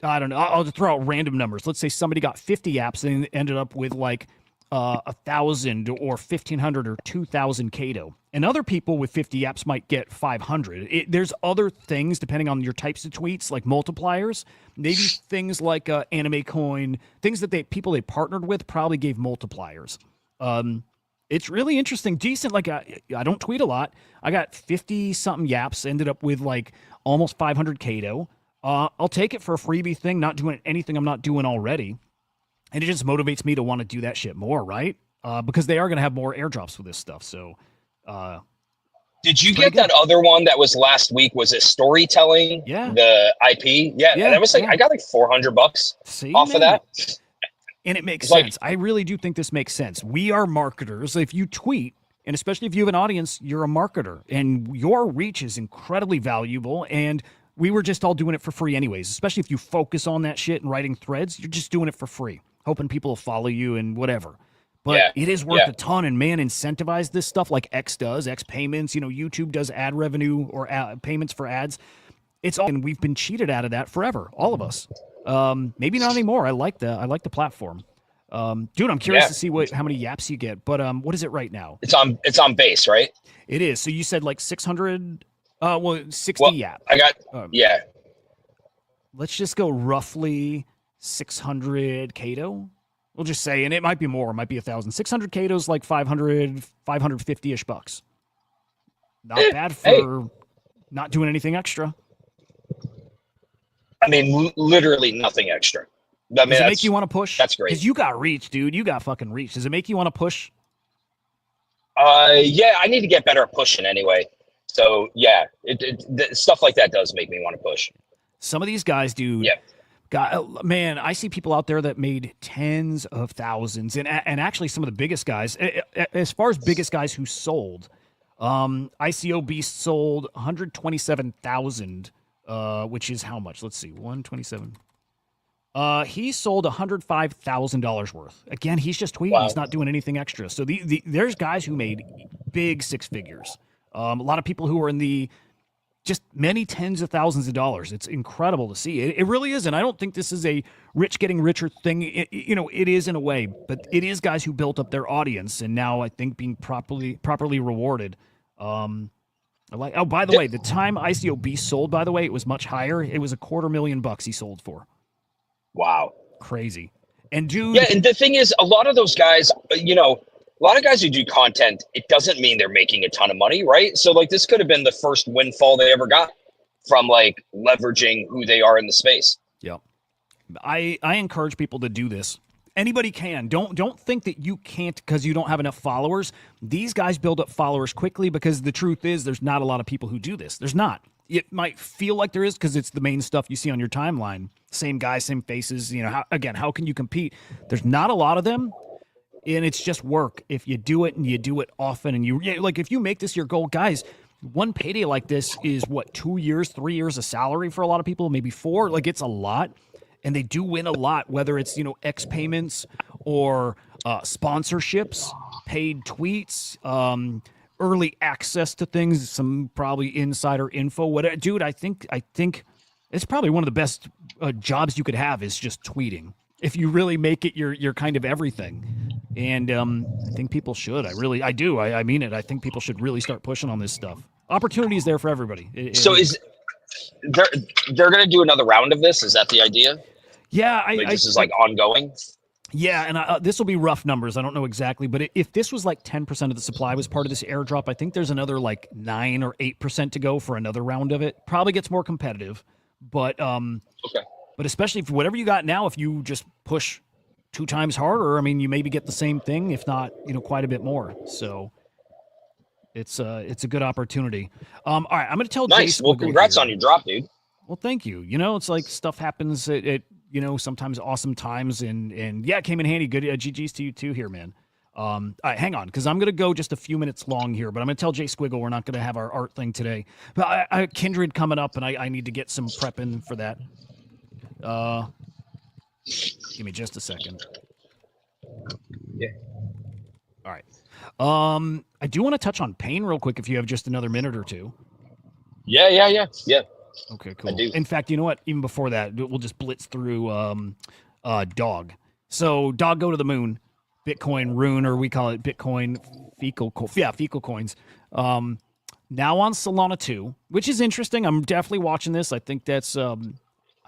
I don't know, I'll just throw out random numbers. Let's say somebody got 50 YAPs and ended up with, like, 1,000 or 1,500 or 2,000 Cato. And other people with 50 YAPs might get 500. There's other things, depending on your types of tweets, like multipliers. Maybe things like Memecoin, things that people they partnered with probably gave multipliers. It's really interesting. Decent. Like, I don't tweet a lot. I got 50-something YAPs, ended up with, like, almost 500 Cato. I'll take it for a freebie thing, not doing anything I'm not doing already. And it just motivates me to want to do that shit more, right? Because they are going to have more airdrops with this stuff. So, did you get that other one that was last week? Was it storytelling? Yeah. The IP? Yeah. That was like, I got like $400 off of that. And it makes sense. I really do think this makes sense. We are marketers. If you tweet, and especially if you have an audience, you're a marketer. And your reach is incredibly valuable. And we were just all doing it for free anyways. Especially if you focus on that shit and writing threads, you're just doing it for free. Hoping people will follow you and whatever. But it is worth a ton. And man, incentivize this stuff like X does. X payments, you know, YouTube does ad revenue or payments for ads. It's all, and we've been cheated out of that forever. All of us. Maybe not anymore. I like the platform. Dude, I'm curious to see how many YAPs you get, but what is it right now? It's on base, right? It is. So you said like 600, 60 YAP. I got, Let's just go roughly 600 Cato. We'll just say, and it might be more, it might be 1,000. 600 Cato's like 550-ish bucks. Not bad for not doing anything extra. I mean, literally nothing extra. I mean, does it make you want to push? That's great. Because you got reach, dude. You got fucking reach. Does it make you want to push? Yeah, I need to get better at pushing anyway. So yeah, stuff like that does make me want to push. Some of these guys, dude. Yeah. Man, I see people out there that made tens of thousands, and actually some of the biggest guys, as far as biggest guys who sold, ICO Beast sold 127,000 which is how much? Let's see, 127. He sold $105,000 worth. Again, he's just tweeting. Wow. He's not doing anything extra. So there's guys who made big six figures. A lot of people who are in the just many tens of thousands of dollars. It's incredible to see. It really is. And I don't think this is a rich getting richer thing. It is in a way, but it is guys who built up their audience and now I think being properly rewarded. By the way, the time ICOB sold, by the way, it was much higher. It was $250,000 he sold for. Wow. Crazy. And dude. Yeah, and the thing is, a lot of those guys, a lot of guys who do content, it doesn't mean they're making a ton of money, right? So like this could have been the first windfall they ever got from like leveraging who they are in the space. Yep. I encourage people to do this. Anybody can. Don't think that you can't because you don't have enough followers. These guys build up followers quickly because the truth is there's not a lot of people who do this. There's not. It might feel like there is because it's the main stuff you see on your timeline. Same guys, same faces. How can you compete? There's not a lot of them, and it's just work. If you do it and you do it often, and if you make this your goal, guys, one payday like this is what, 2 years, 3 years of salary for a lot of people, maybe 4. Like it's a lot, and they do win a lot. Whether it's X payments or sponsorships, paid tweets. Early access to things, some probably insider info. Whatever, dude. I think it's probably one of the best jobs you could have is just tweeting. If you really make it your kind of everything, and I think people should. I do. I mean it. I think people should really start pushing on this stuff. Opportunity is there for everybody. They're going to do another round of this? Is that the idea? Yeah, this is like ongoing. Yeah, and this will be rough numbers. I don't know exactly, but if this was like 10% of the supply was part of this airdrop, I think there's another like 9 or 8% to go for another round of it. Probably gets more competitive, but okay. But especially for whatever you got now, if you just push 2 times harder, I mean, you maybe get the same thing, if not, quite a bit more. So it's a good opportunity. All right, I'm going to tell nice. Jay Well, congrats here. on your drop, dude. Well, thank you. It's like stuff happens at sometimes awesome times, and yeah, it came in handy. Good GGs to you too here, man. All right, hang on, because I'm going to go just a few minutes long here, but I'm going to tell Jay Squiggle we're not going to have our art thing today. But I Kindred coming up, and I need to get some prep in for that. Give me just a second. Yeah. All right. I do want to touch on pain real quick if you have just another minute or two. Yeah. Okay, cool. I do. In fact, you know what? Even before that, we'll just blitz through Dog. So Dog Go to the Moon, Bitcoin Rune, or we call it Bitcoin fecal coins. Now on Solana 2, which is interesting. I'm definitely watching this. I think that's I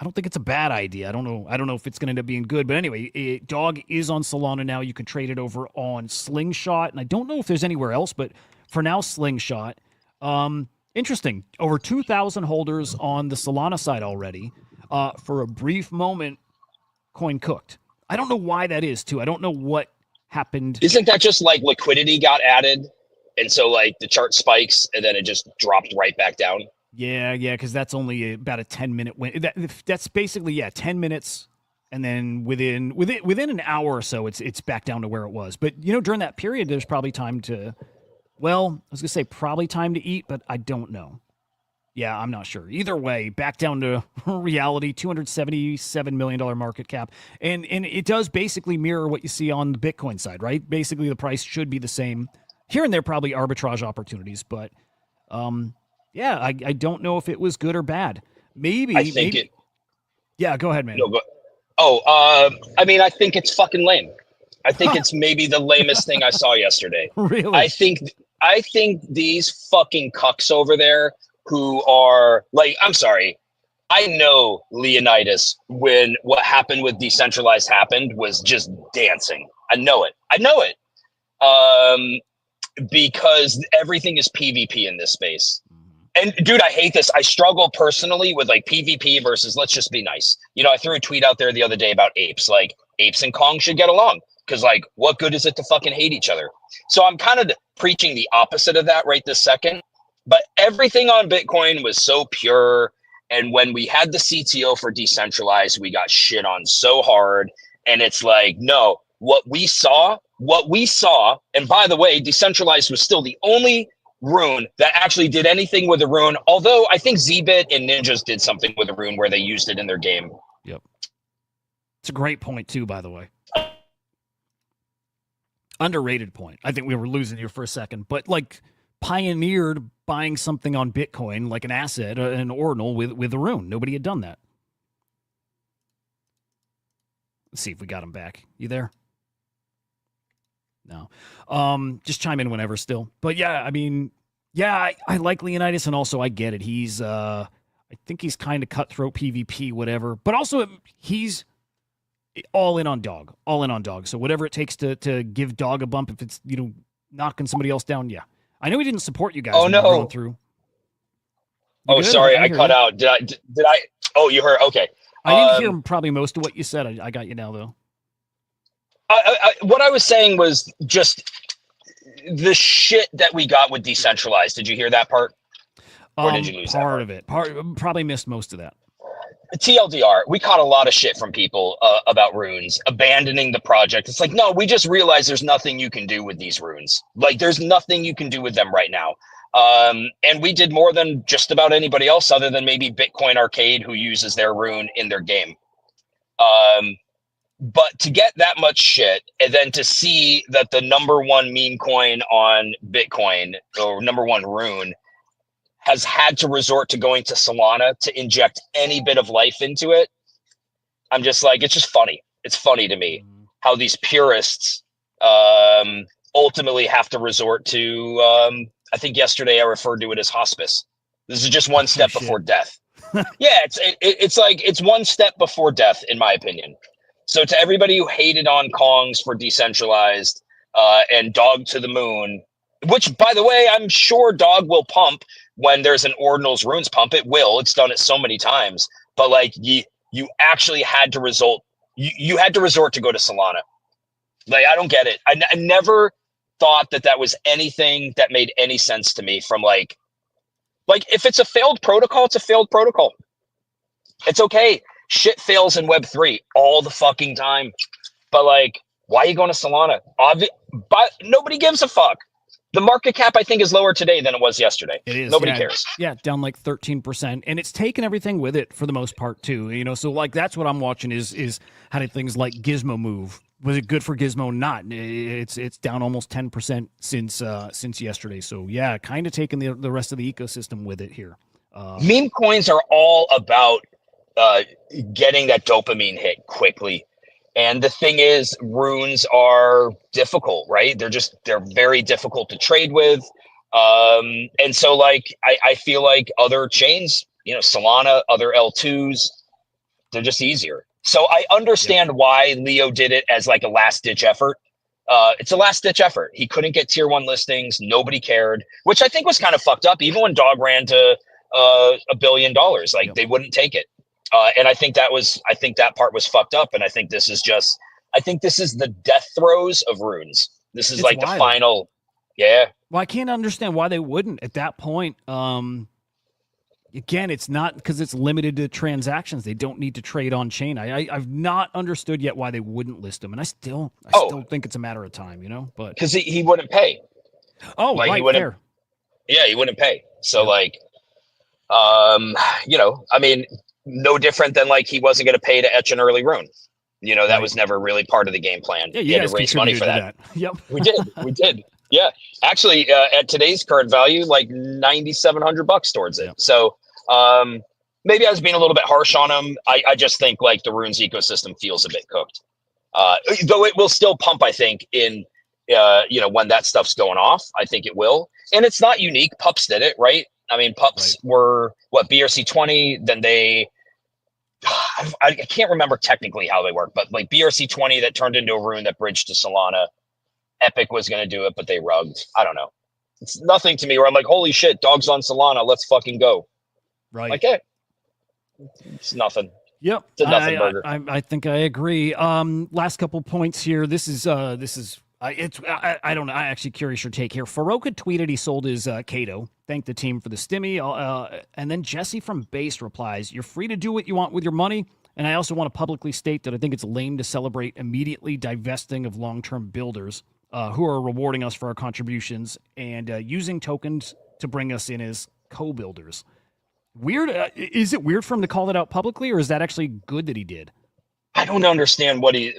don't think it's a bad idea. I don't know if it's going to end up being good, but anyway, Dog is on Solana now. You can trade it over on Slingshot, and I don't know if there's anywhere else, but for now, Slingshot. Interesting. Over 2,000 holders on the Solana side already. For a brief moment, coin cooked. I don't know why that is, too. I don't know what happened. Isn't that just like liquidity got added? And so like the chart spikes and then it just dropped right back down? Yeah, because that's only about a 10-minute win. That's basically, 10 minutes. And then within an hour or so, it's back down to where it was. But, during that period, there's probably time to... Well, I was going to say probably time to eat, but I don't know. Yeah, I'm not sure. Either way, back down to reality, $277 million market cap. And it does basically mirror what you see on the Bitcoin side, right? Basically, the price should be the same. Here and there, probably arbitrage opportunities. But, I don't know if it was good or bad. Maybe. Yeah, go ahead, man. No, I think it's fucking lame. I think it's maybe the lamest thing I saw yesterday. Really? I think these fucking cucks over there who are like, I'm sorry. I know Leonidas, when what happened with decentralized happened, was just dancing. I know it. Because everything is PvP in this space. And dude, I hate this. I struggle personally with like PvP versus let's just be nice. I threw a tweet out there the other day about apes. Like apes and Kong should get along. Because, like, what good is it to fucking hate each other? So I'm kind of preaching the opposite of that right this second. But everything on Bitcoin was so pure. And when we had the CTO for decentralized, we got shit on so hard. And it's like, no, what we saw, and by the way, decentralized was still the only Rune that actually did anything with a rune. Although I think Zbit and Ninjas did something with a rune where they used it in their game. Yep. It's a great point too, by the way. Underrated point. I think we were losing here for a second, but like pioneered buying something on Bitcoin, like an asset, an ordinal with a rune. Nobody had done that. Let's see if we got him back. You there? No. Just chime in whenever still. But yeah, I mean, yeah, I like Leonidas, and also I get it. He's I think he's kind of cutthroat PvP, whatever. But also he's all in on dog. All in on dog. So whatever it takes to give dog a bump, if it's, knocking somebody else down, yeah. I know he didn't support you guys when you were going through. Oh, sorry, I cut out. Did I? Oh, you heard? Okay. I didn't hear probably most of what you said. I got you now, though. What I was saying was just the shit that we got with decentralized. Did you hear that part? Or did you lose part of it? Probably missed most of that. TLDR, we caught a lot of shit from people about runes, abandoning the project. It's like, no, we just realized there's nothing you can do with these runes. Like, there's nothing you can do with them right now. And we did more than just about anybody else other than maybe Bitcoin Arcade, who uses their rune in their game. But to get that much shit and then to see that the number one meme coin on Bitcoin, or number one rune, has had to resort to going to Solana to inject any bit of life into it, I'm just like, it's just funny. It's funny to me how these purists ultimately have to resort to, I think yesterday I referred to it as hospice. This is just one step before death. Yeah, it's like, it's one step before death, in my opinion. So to everybody who hated on Kongs for decentralized and dog to the moon, which, by the way, I'm sure dog will pump when there's an ordinals runes pump. It will. It's done it so many times. But like you actually had to you had to resort to go to Solana. Like, I don't get it. I never thought that was anything that made any sense to me. From like if it's a failed protocol, it's a failed protocol. It's okay. Shit fails in Web3 all the fucking time. But like, why are you going to Solana? But nobody gives a fuck. The market cap, I think, is lower today than it was yesterday. It is. Nobody cares. Yeah, down like 13%. And it's taken everything with it for the most part, too. So like that's what I'm watching is how did things like Gizmo move? Was it good for Gizmo? Not. It's down almost 10% since yesterday. So yeah, kind of taking the rest of the ecosystem with it here. Meme coins are all about getting that dopamine hit quickly. And the thing is, runes are difficult, right? They're very difficult to trade with. And so like, I feel like other chains, Solana, other L2s, they're just easier. So I understand why Leo did it as like a last ditch effort. It's a last ditch effort. He couldn't get tier 1 listings. Nobody cared, which I think was kind of fucked up. Even when Dog ran to $1 billion, they wouldn't take it. And I think that part was fucked up. And I think this is the death throes of runes. This is like wild. The final. Yeah. Well, I can't understand why they wouldn't at that point. Again, it's not because it's limited to transactions. They don't need to trade on chain. I've not understood yet why they wouldn't list them. And I still think it's a matter of time, but because he wouldn't pay. Oh, like, right. He wouldn't, yeah, he wouldn't pay. So I mean, no different than like he wasn't going to pay to etch an early rune. That was never really part of the game plan. Yeah, you had to raise money for that. Yep, we did. Yeah, actually, at today's current value, like $9,700 towards it. Yep. So maybe I was being a little bit harsh on him. I just think like the runes ecosystem feels a bit cooked. Though it will still pump, I think, in when that stuff's going off. I think it will, and it's not unique. Pups did it, right? I mean, pups were BRC20. Then I can't remember technically how they work, but like BRC20 that turned into a rune that bridged to Solana. Epic was going to do it, but they rugged. I don't know. It's nothing to me where I'm like, holy shit, dog's on Solana. Let's fucking go. Right. Like, hey, it's nothing. Yep. It's a nothing burger. I think I agree. Last couple points here. This is I don't know. I'm actually curious your take here. Farouk had tweeted he sold his Kato. Thanked the team for the stimmy. And then Jesse from Base replies, "You're free to do what you want with your money. And I also want to publicly state that I think it's lame to celebrate immediately divesting of long-term builders. who are rewarding us for our contributions and using tokens to bring us in as co-builders. Weird. Is it weird for him to call that out publicly, or is that actually good that he did? I don't understand what I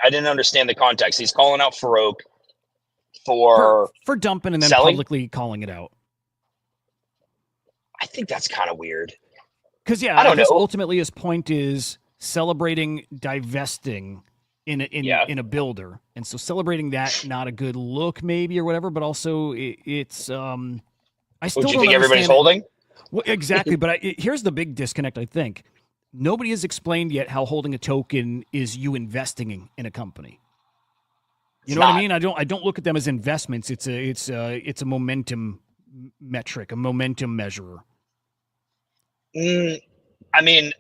didn't understand the context. He's calling out Farouk for dumping and then selling? publicly calling it out. I think that's kind of weird. Because I don't know. Ultimately, his point is celebrating divesting in a builder, and so celebrating that not a good look maybe or whatever, but also it's I still Would you don't think everybody's holding? Well, exactly, but here's the big disconnect. I think nobody has explained yet how holding a token is you investing in a company. You know what I mean? I don't look at them as investments. It's a momentum metric, a momentum measurer. I mean,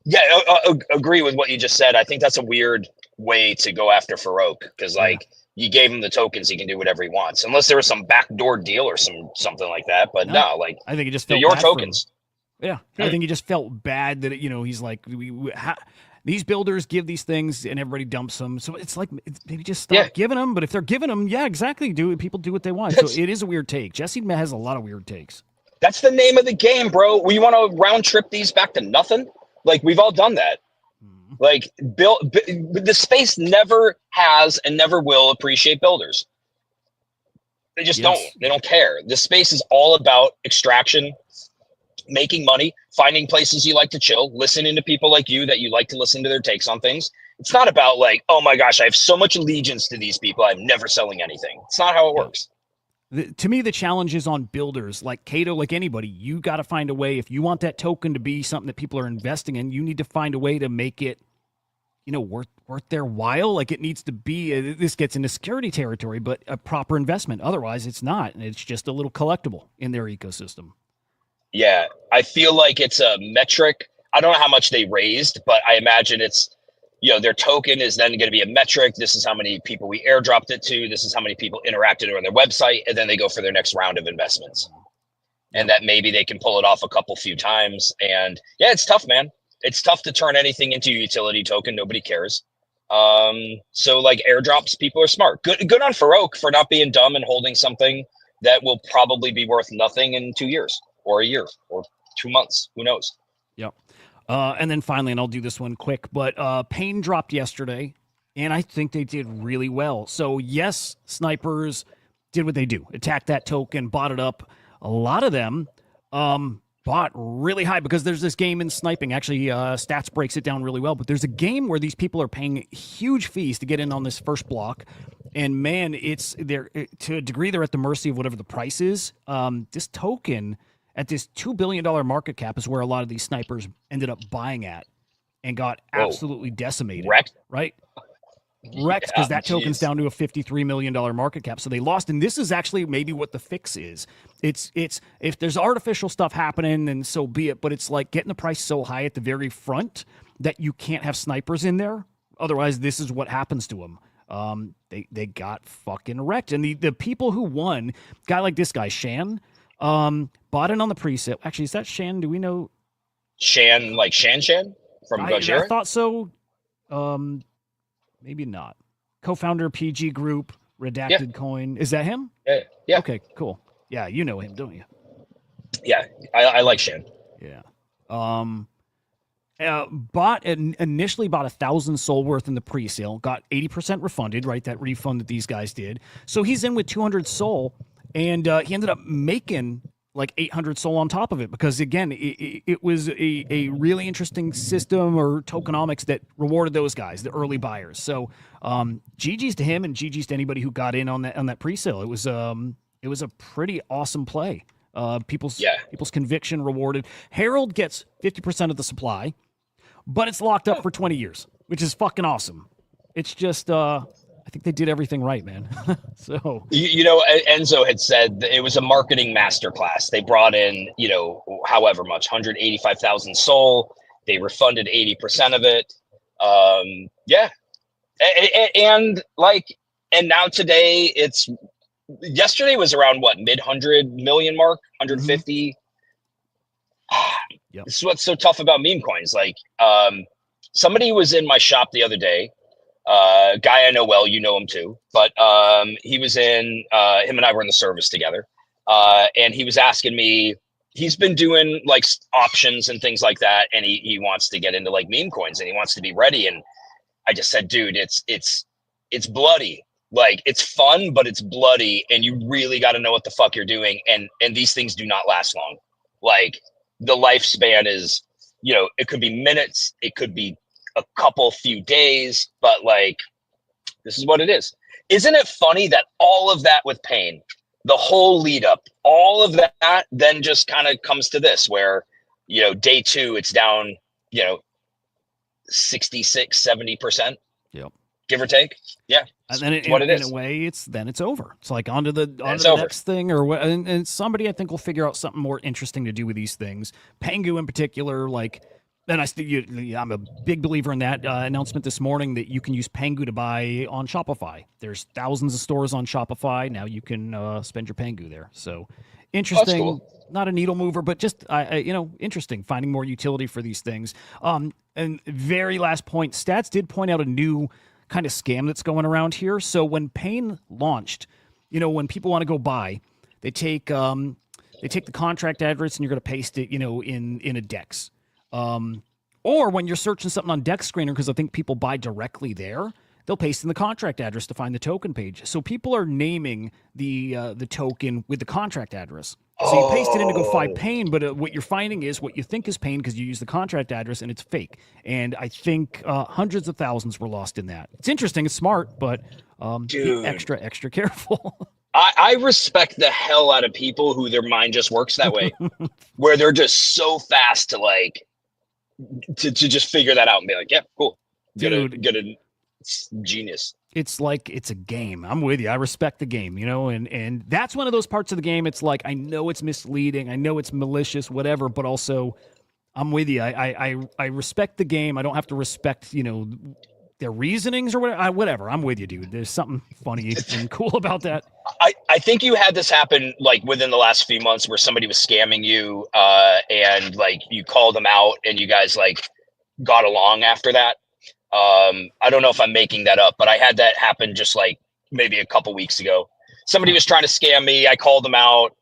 yeah, I agree with what you just said. I think that's a weird way to go after Farouk because, like, you gave him the tokens, he can do whatever he wants, unless there was some backdoor deal or something like that. But no, like, I think he just felt your bad tokens. Yeah, I think he just felt bad that he's like these builders give these things and everybody dumps them. So it's like maybe just stop giving them. But if they're giving them, yeah, exactly. People do what they want. So it is a weird take. Jesse has a lot of weird takes. That's the name of the game, bro. You want to round trip these back to nothing? Like, we've all done that. Like, the space never has and never will appreciate builders. They just don't. They don't care. The space is all about extraction, making money, finding places you like to chill, listening to people like you that you like to listen to their takes on things. It's not about like, oh my gosh, I have so much allegiance to these people, I'm never selling anything. It's not how it works. To me, the challenge is on builders like Cato, like anybody. You got to find a way. If you want that token to be something that people are investing in, you need to find a way to make it, worth their while. Like, it needs to be. This gets into security territory, but a proper investment. Otherwise, it's not, and it's just a little collectible in their ecosystem. Yeah, I feel like it's a metric. I don't know how much they raised, but I imagine it's, their token is then going to be a metric. This is how many people we airdropped it to. This is how many people interacted on their website. And then they go for their next round of investments. And that maybe they can pull it off a few times. And yeah, it's tough, man. It's tough to turn anything into a utility token. Nobody cares. So like airdrops, people are smart. Good on Farouk for not being dumb and holding something that will probably be worth nothing in 2 years or a year or 2 months. Who knows? Yep. And then finally, and I'll do this one quick, but Pain dropped yesterday, and I think they did really well. So yes, snipers did what they do. Attacked that token, bought it up. A lot of them bought really high because there's this game in sniping. Actually, Stats breaks it down really well, but there's a game where these people are paying huge fees to get in on this first block. And man, they're to a degree, they're at the mercy of whatever the price is. This token at this $2 billion market cap is where a lot of these snipers ended up buying at and got absolutely decimated. Wrecked? Right? Wrecked, because that token's down to a $53 million market cap. So they lost. And this is actually maybe what the fix is. It's if there's artificial stuff happening, then so be it. But it's like getting the price so high at the very front that you can't have snipers in there. Otherwise, this is what happens to them. They got fucking wrecked. And the people who won, guy like this guy, Shan, bought it on the pre-sale. Actually, is that Shan? Do we know? Shan, like Shan from Gojira? I thought so. Maybe not. Co-founder PG Group, Redacted Coin. Is that him? Yeah. Okay, cool. Yeah, you know him, don't you? Yeah, I like Shan. Yeah. Initially bought 1,000 SOL worth in the pre-sale, got 80% refunded, right? That refund that these guys did. So he's in with 200 SOL, and he ended up making like 800 SOL on top of it because, again, it was a really interesting system or tokenomics that rewarded those guys, the early buyers. So GG's to him and GG's to anybody who got in on that pre-sale. It was a pretty awesome play. People's conviction rewarded. Herald gets 50% of the supply, but it's locked up for 20 years, which is fucking awesome. It's just I think they did everything right, man. So Enzo had said that it was a marketing masterclass. They brought in, however much, 185,000 SOL. They refunded 80% of it. And now today yesterday was around what, mid 100 million mark, 150. Yep. This is what's so tough about meme coins. Like, somebody was in my shop the other day Guy I know well, you know him too, but he was in him and I were in the service together, and he was asking me. He's been doing like options and things like that, and he wants to get into like meme coins, and he wants to be ready. And I just said, dude, it's bloody. Like it's fun, but it's bloody, and you really got to know what the fuck you're doing. And these things do not last long. Like the lifespan is, it could be minutes, it could be a few days, but like this is what it is. Isn't it funny that all of that with pain, the whole lead up, all of that then just kind of comes to this where, day 2, it's down, 66, 70%. Yep. Give or take. Yeah. And then in a way, it's over. It's like onto the next thing or what. And somebody I think will figure out something more interesting to do with these things. Pengu in particular, like, and I'm a big believer in that announcement this morning that you can use Pengu to buy on Shopify. There's thousands of stores on Shopify. Now you can spend your Pengu there. So interesting. Oh, cool. Not a needle mover, but just, interesting, finding more utility for these things. And very last point, Stats did point out a new kind of scam that's going around here. So when Pain launched, when people want to go buy, they take the contract address and you're going to paste it, in a DEX. Or when you're searching something on Dex Screener, because I think people buy directly there, they'll paste in the contract address to find the token page. So people are naming the token with the contract address. So you paste it in to go find Pain, but what you're finding is what you think is Pain because you use the contract address and it's fake. And I think hundreds of thousands were lost in that. It's interesting, it's smart, but be extra careful. I respect the hell out of people who their mind just works that way, where they're just so fast to like to just figure that out and be like, yeah, cool, Dude, good, genius. It's like it's a game. I'm with you. I respect the game, and that's one of those parts of the game. It's like I know it's misleading, I know it's malicious, whatever, but also I'm with you. I respect the game. I don't have to respect their reasonings or whatever. I'm with you, dude. There's something funny and cool about that. I think you had this happen like within the last few months where somebody was scamming you and like you called them out and you guys like got along after that. I don't know if I'm making that up, but I had that happen just like maybe a couple weeks ago. Somebody was trying to scam me. I called them out.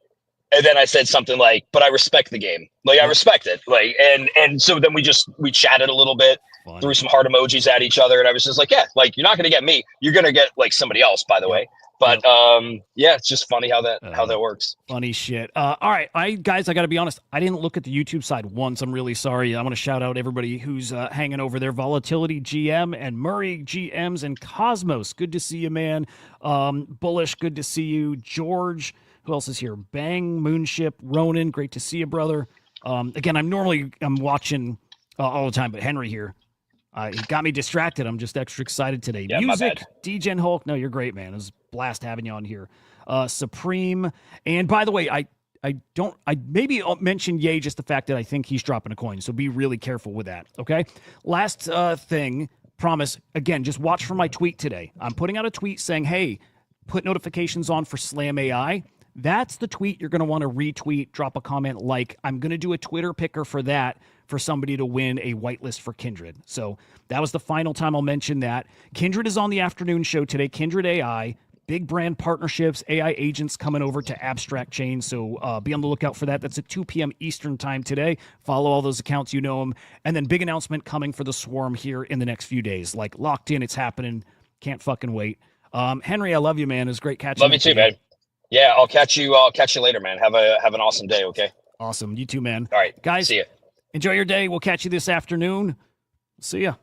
And then I said something like, but I respect the game. Like I respect it. Like, and so then we chatted a little bit, threw some heart emojis at each other. And I was just like, yeah, like you're not going to get me. You're going to get like somebody else, by the way. But yeah, it's just funny how that works. Funny shit. All right, guys, I got to be honest. I didn't look at the YouTube side once. I'm really sorry. I want to shout out everybody who's hanging over there. Volatility GM and Murray GMs and Cosmos. Good to see you, man. Bullish. Good to see you, George. Who else is here? Bang, Moonship, Ronan. Great to see you, brother. Again, I'm watching all the time, but Henry here. He got me distracted. I'm just extra excited today. Yeah, Music, DGen Hulk. No, you're great, man. It was a blast having you on here. Supreme. And by the way, I maybe mention Ye just the fact that I think he's dropping a coin. So be really careful with that. Okay. Last thing, promise. Again, just watch for my tweet today. I'm putting out a tweet saying, hey, put notifications on for Slam AI. That's the tweet you're going to want to retweet, drop a comment, like. I'm going to do a Twitter picker for that for somebody to win a whitelist for Kindred. So that was the final time I'll mention that. Kindred is on the afternoon show today. Kindred AI, big brand partnerships, AI agents coming over to Abstract Chain. So be on the lookout for that. That's at 2 p.m. Eastern time today. Follow all those accounts, you know them. And then big announcement coming for the Swarm here in the next few days. Like locked in, it's happening. Can't fucking wait. Henry, I love you, man. It was great catching up. Love you too, man. Yeah, I'll catch you later, man. Have an awesome day, okay? Awesome. You too, man. All right. Guys, see ya. Enjoy your day. We'll catch you this afternoon. See ya.